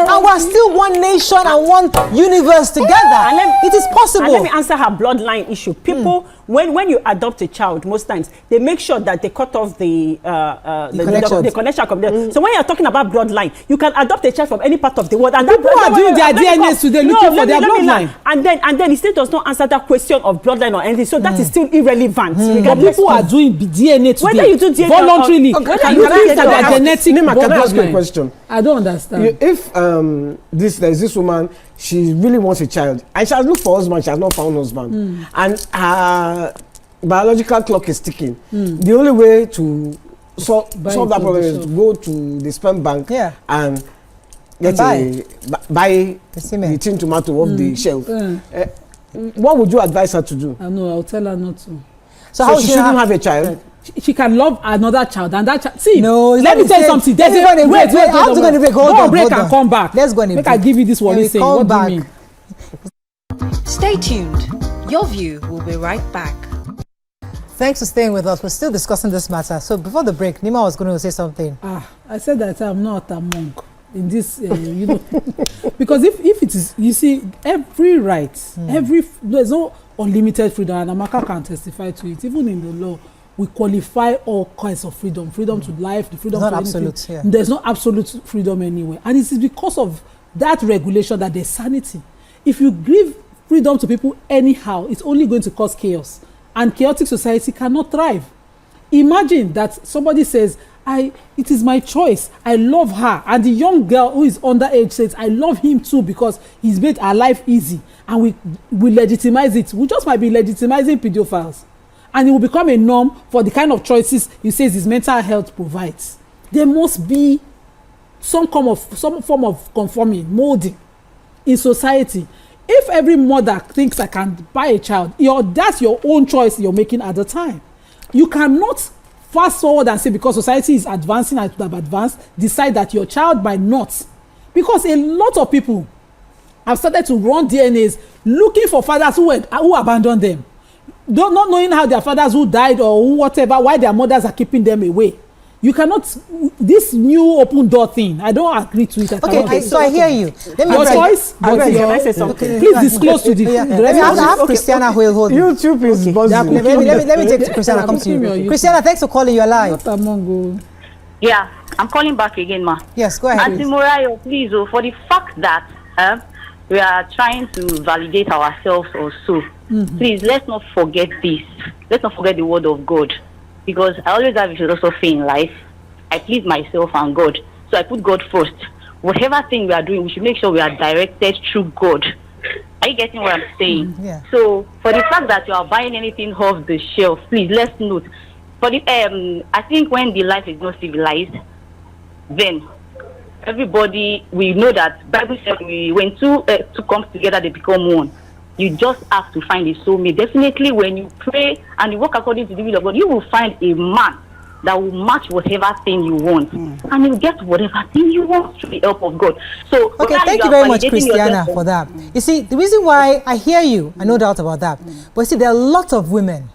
and we're still one nation and one universe together. It is possible. And let me answer her bloodline issue. People, when you adopt a child, most times they make sure that they cut off the connection. So when you're talking about bloodline, you can adopt a child from any part of the world, and people are doing their DNA today looking for their bloodline. And then it still does not answer that question of bloodline or anything. So that is still irrelevant. But people are doing DNA today. Whether you do DNA voluntarily, can I ask you a question? I don't understand. If there's this woman, she really wants a child, and she has looked for husband, she has not found husband, and her biological clock is ticking. The only way to solve that problem is to go to the sperm bank and get buy the tin tomato off the shelf. What would you advise her to do? I know, I'll tell her not to. So she shouldn't have a child? She can love another child, and that child. See, no, let me tell you something. There's a wait. I'm going to break. Hold on, break and come back. Let's go and break. I give you this one. Saying, what do you mean? Stay tuned. Your View will be right back. Thanks for staying with us. We're still discussing this matter. So before the break, Nima was going to say something. I said that I'm not a monk in this, because if it is, you see, every right, there's no unlimited freedom, and Amaka can testify to it. Even in the law, we qualify all kinds of freedom to life, the freedom to absolute, anything. There's no absolute freedom anywhere, and it is because of that regulation that there's sanity. If you give freedom to people anyhow, it's only going to cause chaos, and chaotic society cannot thrive. Imagine that somebody says, it is my choice, I love her, and the young girl who is underage says, I love him too because he's made our life easy, and we legitimize it. We just might be legitimizing pedophiles, and it will become a norm for the kind of choices he says his mental health provides. There must be some form of conforming, molding in society. If every mother thinks I can buy a child, that's your own choice you're making at the time. You cannot fast forward and say, because society is advancing and have advanced, decide that your child might not. Because a lot of people have started to run DNAs looking for fathers who abandoned them, not knowing how their fathers who died or whatever, why their mothers are keeping them away. You cannot, this new open door thing, I don't agree to it. So I hear you. Your choice, but please disclose to the rest. I have Christiana who will hold me. YouTube is buzzing. Let me take Christiana, come to you. Christiana, thanks for calling. You're live. Yeah. I'm calling back again, ma. Yes, go ahead. Auntie Morayo, please, for the fact that we are trying to validate ourselves or so, please, let's not forget this. Let's not forget the word of God. Because I always have a philosophy in life. I please myself and God. So I put God first. Whatever thing we are doing, we should make sure we are directed through God. Are you getting what I'm saying? Yeah. So for the fact that you are buying anything off the shelf, please, let's note. For the I think when the life is not civilized, then everybody, we know that Bible says when two comes together, they become one. You just have to find a soulmate. Definitely, when you pray and you work according to the will of God, you will find a man that will match whatever thing you want, and you'll get whatever thing you want through the help of God. So, okay, thank you very much, Christiana, for that. You see, the reason why I hear you, I no doubt about that, but you see, there are lots of women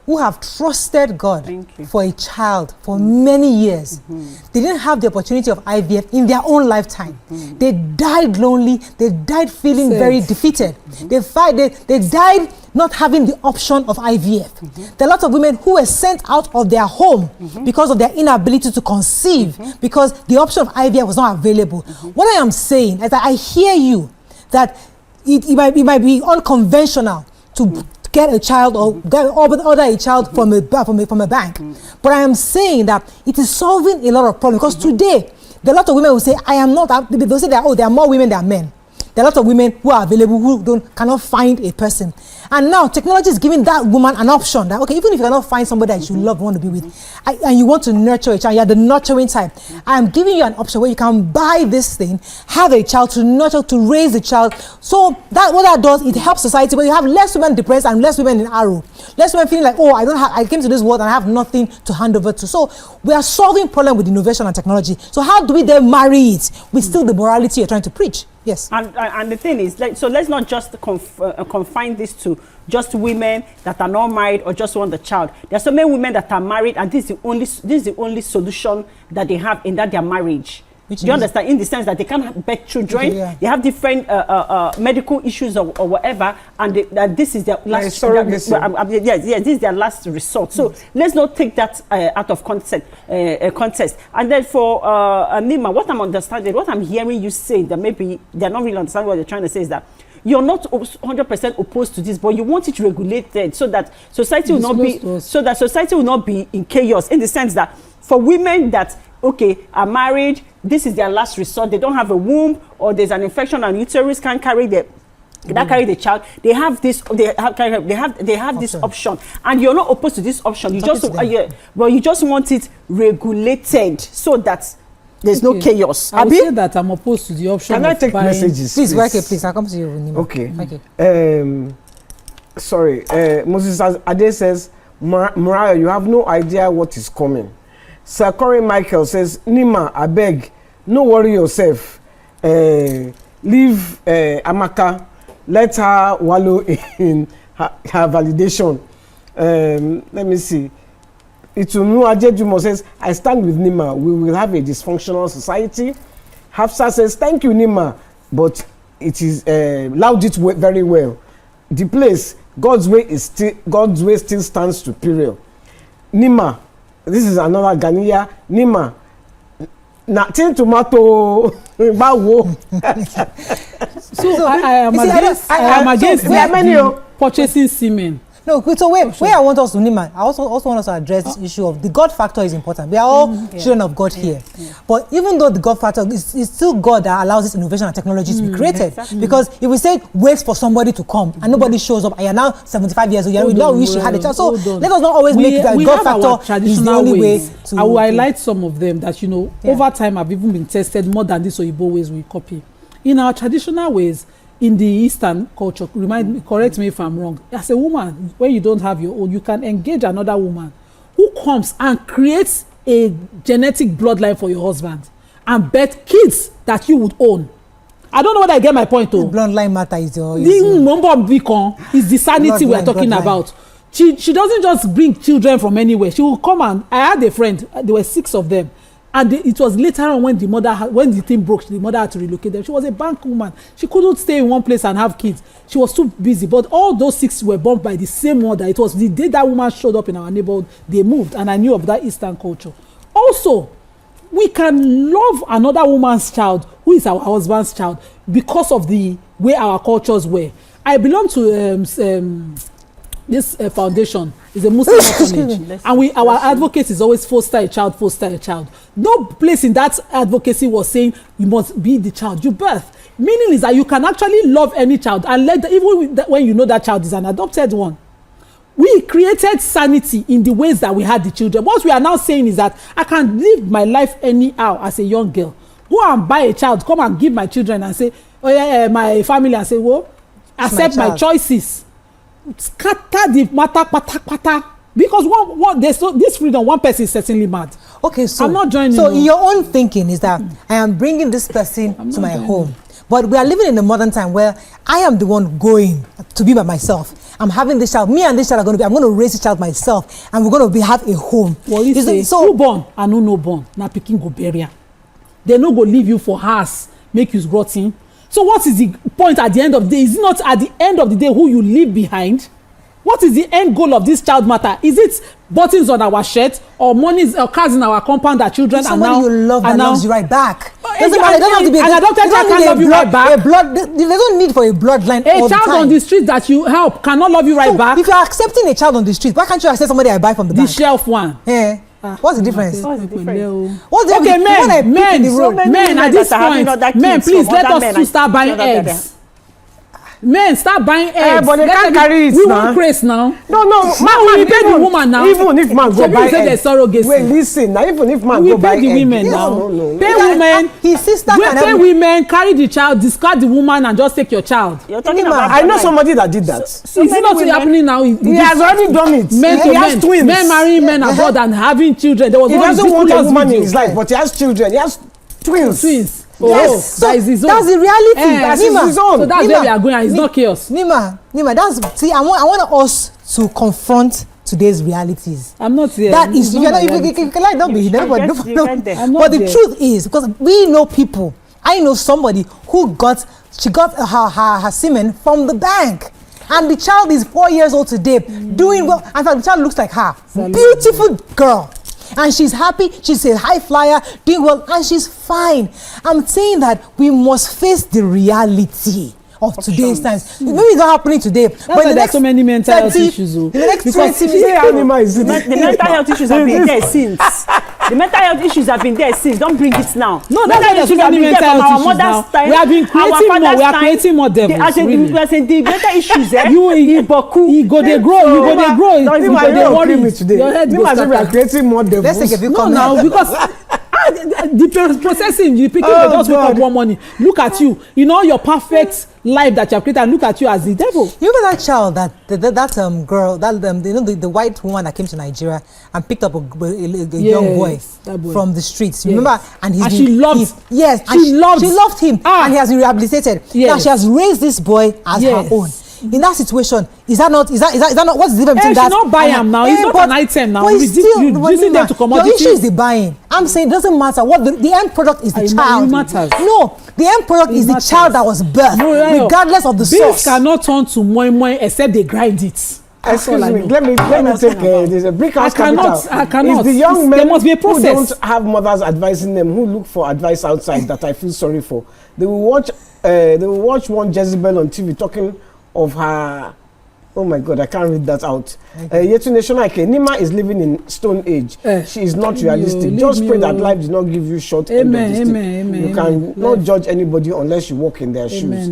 who have trusted God for a child for many years. They didn't have the opportunity of IVF in their own lifetime. They died lonely. They died feeling very defeated. They died not having the option of IVF. There are lots of women who were sent out of their home because of their inability to conceive, because the option of IVF was not available. What I am saying is that I hear you, that it might be unconventional to get a child or order a child from a bank. But I am saying that it is solving a lot of problems, because today, there are a lot of women who say, I am not, they'll say that, there are more women than men. There are a lot of women who are available who cannot find a person. And now technology is giving that woman an option that, okay, even if you cannot find somebody that you love, want to be with, and you want to nurture a child, you're the nurturing type, I am giving you an option where you can buy this thing, have a child to nurture, to raise the child. So that what that does, it helps society, where you have less women depressed and less women in arrow. Less women feeling like, oh, I came to this world and I have nothing to hand over to. So we are solving problem with innovation and technology. So how do we then marry it with still the morality you're trying to preach? Yes. And the thing is, so let's not just confine this to just women that are not married or just want the child. There are so many women that are married, and this is the only solution that they have in that their marriage. Do you understand? In the sense that they can't bear children, they have different medical issues or whatever, and this is their last. This is their last resort. So let's not take that out of context. And then for Nima, what I'm hearing you say, that maybe they're not really understanding what they're trying to say, is that you're not 100% opposed to this, but you want it regulated so that society will not be in chaos, in the sense that for women that are married, this is their last resort, they don't have a womb, or there's an infection and uterus can't carry the child, they have this this option, and you're not opposed to this option. You just want it regulated so that there's no chaos. I would say that I'm opposed to the option. Can I take messages? Please, please. I'll come to you, Nima. Okay. Sorry. Moses Ade says, Mariah, you have no idea what is coming. Sir Corey Michael says, Nima, I beg, no worry yourself. Leave Amaka, let her wallow in her validation. Let me see. Itunu Ajejumo says, I stand with Nima. We will have a dysfunctional society. Hafsa says, thank you, Nima, but it is loud it very well. The place, God's way still stands superior. Nima, this is another Ghanaian. Nima, nothing tomato. So I am against purchasing semen. No, so where I want us to, Nima, I also want us to address this issue of the God factor is important. We are all children of God here. But even though the God factor is still God that allows this innovation and technology to be created. Exactly. Because if we say wait for somebody to come and nobody shows up, and you're now 75 years old, you now wish you had a child. So let us not always make that God factor is the only way to. I will highlight some of them that, over time have even been tested more than these Oyibo ways we copy. In our traditional ways, in the Eastern culture, correct me if I'm wrong, as a woman, when you don't have your own, you can engage another woman who comes and creates a genetic bloodline for your husband and birth kids that you would own. I don't know whether I get my point. The bloodline matter is your... is the sanity we are talking about. She doesn't just bring children from anywhere. She will come and... I had a friend, there were 6 of them. And it was later on when the thing broke, the mother had to relocate them. She was a bank woman. She couldn't stay in one place and have kids. She was too busy. But all those 6 were born by the same mother. It was the day that woman showed up in our neighborhood, they moved. And I knew of that Eastern culture. Also, we can love another woman's child who is our husband's child because of the way our cultures were. I belong to this foundation. Is a Muslim orphanage, and our advocate is always foster a child. No place in that advocacy was saying you must be the child you birth. Meaning is that you can actually love any child and even when you know that child is an adopted one. We created sanity in the ways that we had the children. What we are now saying is that I can live my life anyhow as a young girl. Go and buy a child, come and give my children and say, oh yeah, my family, and say, well, accept my choices. Scatter the matter, pata. Because there's this freedom, one person is certainly mad. Okay, so I'm not joining. So your own thinking is that I am bringing this person to my home. But we are living in a modern time where I am the one going to be by myself. I'm having this child. Me and this child I'm going to raise this child myself, and we're going to have a home. Well, you say, so who born and who no born? Now picking go bury. They no go leave you for house, make you rotting. So what is the point at the end of the day? Is it not at the end of the day who you leave behind? What is the end goal of this child matter? Is it buttons on our shirt or monies or cars in our compound that children are now? Somebody you love that loves you right back. Doesn't matter. It doesn't have to be an adopted child can love you right back. They don't need for a bloodline. A child on the street that you help cannot love you right back. If you are accepting a child on the street, why can't you accept somebody I buy from the bank? The shelf one. Yeah. What's the difference? What's the difference? Okay, men, at this point, men, please let us to start buying eggs. Men, start buying eggs. But they can't carry it. We want craze now. No, we pay the woman now. Even if man go buy eggs. Wait, listen. Now, even if man go buy eggs. We pay the women now. Pay women. His sister can pay women, carry the child, discard the woman, and just take your child. You're talking about. I know somebody that did that. Is it not happening now? He has already done it. Men to men. Twins. Men marrying men abroad and having children. There was he doesn't want a woman in his video. life, but he has children. He has twins. Yes, so that is his own. That's the reality. That's his own. So that's where we are going, and it's not chaos. Nima, I want us to confront today's realities. I'm not here. That is, you can like not be there, but the truth is, because we know people. I know somebody who got her semen from the bank. And the child is 4 years old today, doing well. In fact, the child looks like her. Beautiful girl. And she's happy, she's a high flyer, doing well, and she's fine. I'm saying that we must face the reality of today's times. Maybe it's not happening today, but there are so many mental health issues. The mental health issues have been there since. The mental health issues have been there since. Don't bring it now. No, that's why there's so many mental health issues now. We have been creating more. We are creating more devils. We are saying the mental issues. You go they grow. You go worry me today. Your head goes we are creating more devils. Let's take a few No, comments. now because. The processing, you pick up just wake up one morning. Look at you, your perfect life that you have created, and look at you as the devil. You remember that child, that girl, the white woman that came to Nigeria and picked up a young boy from the streets. You remember? And she loved him, and he has been rehabilitated. Yes. Now she has raised this boy as her own. In that situation, is that not what's the difference between that? She not buy him now. It's not an item now. Using them to commodity. Your issue is the buying. I'm saying it doesn't matter what the end product is. The child. It matters. No, the end product is the child that was birthed, regardless of the source. Beans cannot turn to moi moi except they grind it. Excuse me. Let me take there's a brick house capital. I cannot. It's the young men there must be a process. who don't have mothers advising them, who look for advice outside that I feel sorry for. They will watch one Jezebel on TV talking of her. Oh my God, I can't read that out. Yetune Shonaike, Nima is living in stone age. She is not realistic. Just pray that life did not give you short end of the stick. You can not judge anybody unless you walk in their shoes.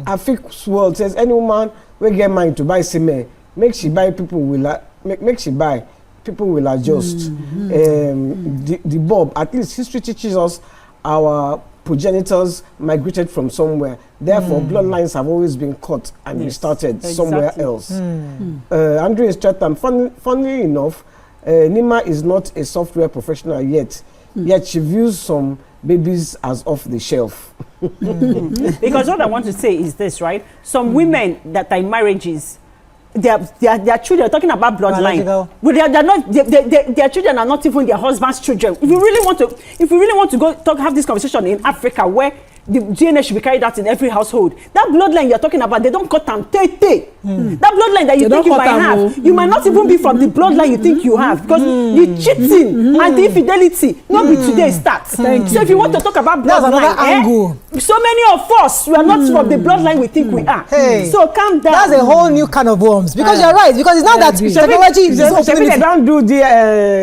Afik World says, any woman will get mind to buy semen, make she buy, people will adjust. The Bob, at least history teaches us our progenitors migrated from somewhere. Therefore, bloodlines have always been cut and restarted somewhere else. Andrew is Chatham. Funnily enough, Nima is not a software professional yet she views some babies as off the shelf. Because what I want to say is this, right? Some women that are in marriages, their children, talking about bloodline, well, their children are not even their husband's children. If you really want to go have this conversation in Africa, where the DNA should be carried out in every household. That bloodline you're talking about, they don't cut them. That bloodline that you think you might have, you might not even be from the bloodline you think you have, because the cheating and the infidelity not be today start. So if you want to talk about bloodline, so many of us we are not from the bloodline we think we are. So calm down. That's a whole new can of worms, because you're right, because it's not that technology is opening. They don't do the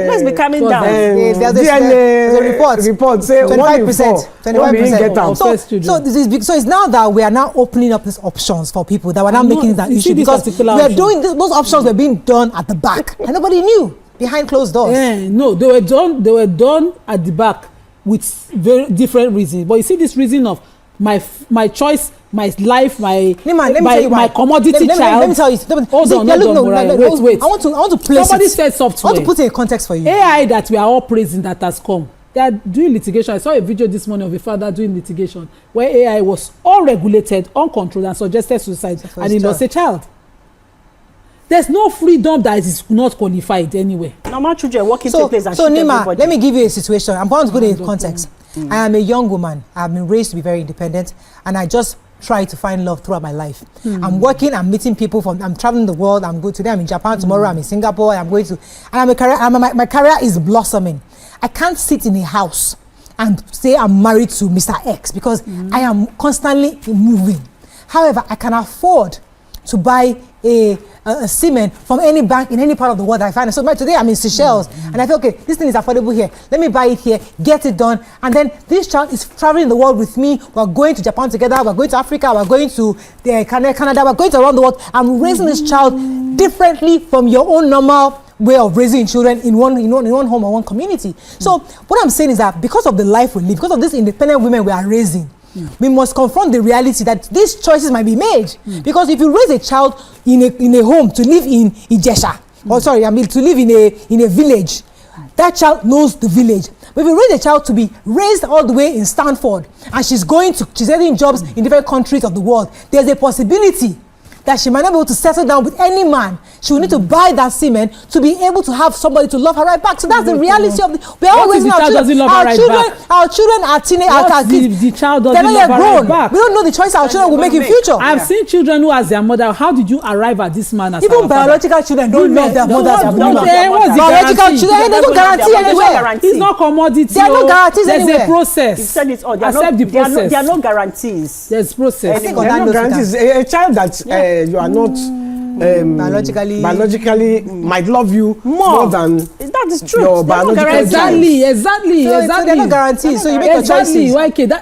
let's be calming down. There's a report say 25%. 25%. So it's now that we are now opening up these options for people, that we're now making that issue, because we are doing those options were being done at the back and nobody knew, behind closed doors. No, they were done at the back with very different reasons. But you see this reason of my choice, my life, my commodity child. Let me tell you. Hold on, wait. I want to place somebody said software. I want to put it in context for you. AI that we are all praising that has come. They are doing litigation. I saw a video this morning of a father doing litigation where AI was unregulated, uncontrolled, and suggested suicide, and he lost a child. There's no freedom that is not qualified anyway. Normal children walk into a place and shoot Nima, everybody. let me give you a situation. I'm going to put it in context. I am a young woman. I've been raised to be very independent, and I just try to find love throughout my life. I'm working, I'm meeting people I'm traveling the world. I'm going today, I'm in Japan, tomorrow I'm in Singapore, I'm going to, and my career is blossoming. I can't sit in a house and say I'm married to Mr. X, because I am constantly moving. However, I can afford to buy a semen from any bank in any part of the world that I find. So today I'm in Seychelles, and I feel, okay, this thing is affordable here. Let me buy it here, get it done, and then this child is traveling the world with me. We're going to Japan together. We're going to Africa. We're going to Canada. We're going to around the world. I'm raising this child differently from your own normal way of raising children in one home or one community. So what I'm saying is that because of the life we live, because of these independent women we are raising, we must confront the reality that these choices might be made. Because if you raise a child in a home to live in Ijesha, to live in a village, that child knows the village. But if you raise a child to be raised all the way in Stanford, and she's getting jobs in different countries of the world, there's a possibility that she might not be able to settle down with any man. She will need to buy that semen to be able to have somebody to love her right back. So that's the reality of we are always raising our children. Our children are teenagers. The child doesn't they're not yet love her grown. right back. We don't know the choice our children will make in future. I've seen children who, as their mother, how did you arrive at this man as even biological children don't love their mothers. Biological children, there's no guarantee anywhere. It's not commodity. There are no guarantees anywhere. There's a process. Accept the process. There are no guarantees. There's process. There are no guarantees. A child that you are not biologically might love you more than that is true. Your biological exactly. So there are no guarantees. So you make your choices.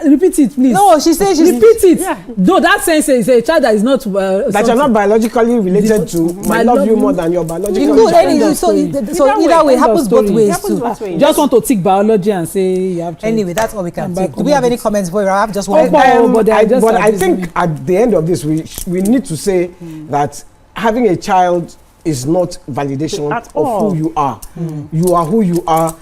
Repeat it, please. No, she says repeat it. Yeah. No, that sense is a child that is not that you're not biologically related to might love you more than your biological child. So either way, it happens both ways too. Just want to tick biology and say you have to. Anyway, that's all we can take. Do we have any comments before we have just one? But I think at the end of this, we need to say that having a child is not validation of who you are. You are who you are.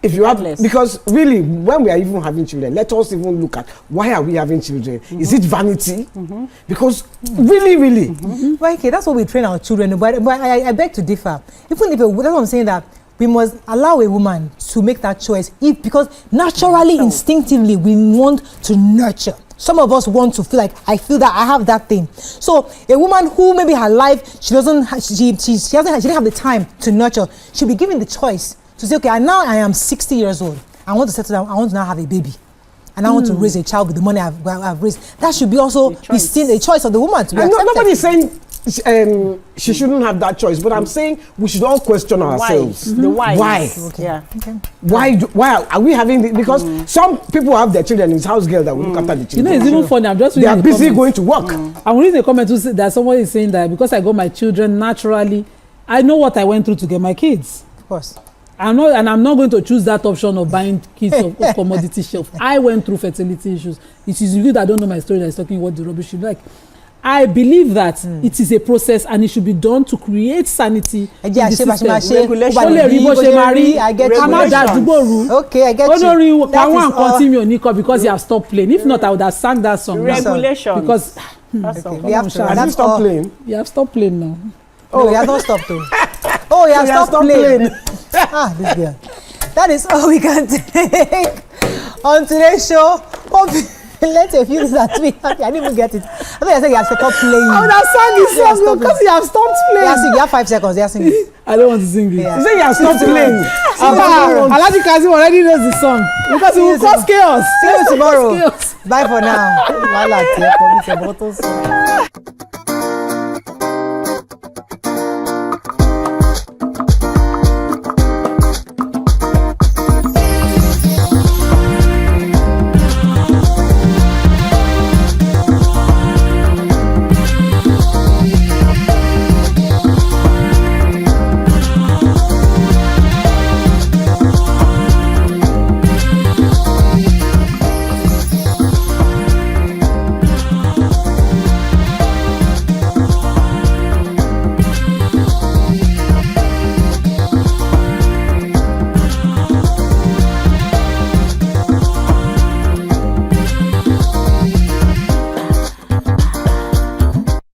If you have, because really, when we are even having children, let us even look at why are we having children? Is it vanity? Because really. Well, okay, that's what we train our children. But I beg to differ. Even if that's what I'm saying, that we must allow a woman to make that choice, because naturally, instinctively, we want to nurture. Some of us want to feel like, I feel that I have that thing. So a woman who maybe her life, she didn't have the time to nurture, she'll be given the choice to say, okay, now I am 60 years old. I want to settle down. I want to now have a baby. And I want to raise a child with the money I've raised. That should be also be seen a choice of the woman to be accepted. Nobody's saying she shouldn't have that choice, but I'm saying we should all question ourselves. The why? Why? Okay. Yeah. Okay. Why are we having this? Because some people have their children. It's house girl that will look after the children. You know, it's even funny. I'm just reading they are busy going to work. I'm reading a comment that somebody is saying that because I got my children naturally, I know what I went through to get my kids. Of course. I'm not going to choose that option of buying kids of commodity shelf. I went through fertility issues. It is you that don't know my story that is talking what the rubbish you like. I believe that it is a process and it should be done to create sanity in the system. I get you. Okay, I get you. That is because you have stopped playing. If not, I would have sang that song. Regulation. Because we have to. Have you stopped playing? You have stopped playing now. Oh, you have not stopped though. Oh, you have stopped playing. This girl. That is all we can take on today's show. Let a few things that me happy. I didn't even get it. I thought you said you have stopped playing. I would have sang this Yeah, song stop because it. you have stopped playing. Yeah, sing. You have 5 seconds. Yeah, sing it. I don't want to sing it. Yeah. You say you have stopped playing. tomorrow. Alhaji Kazim already knows the song because it will cause chaos. See you tomorrow. Chaos. Bye for now. Lala, take for me, bottles.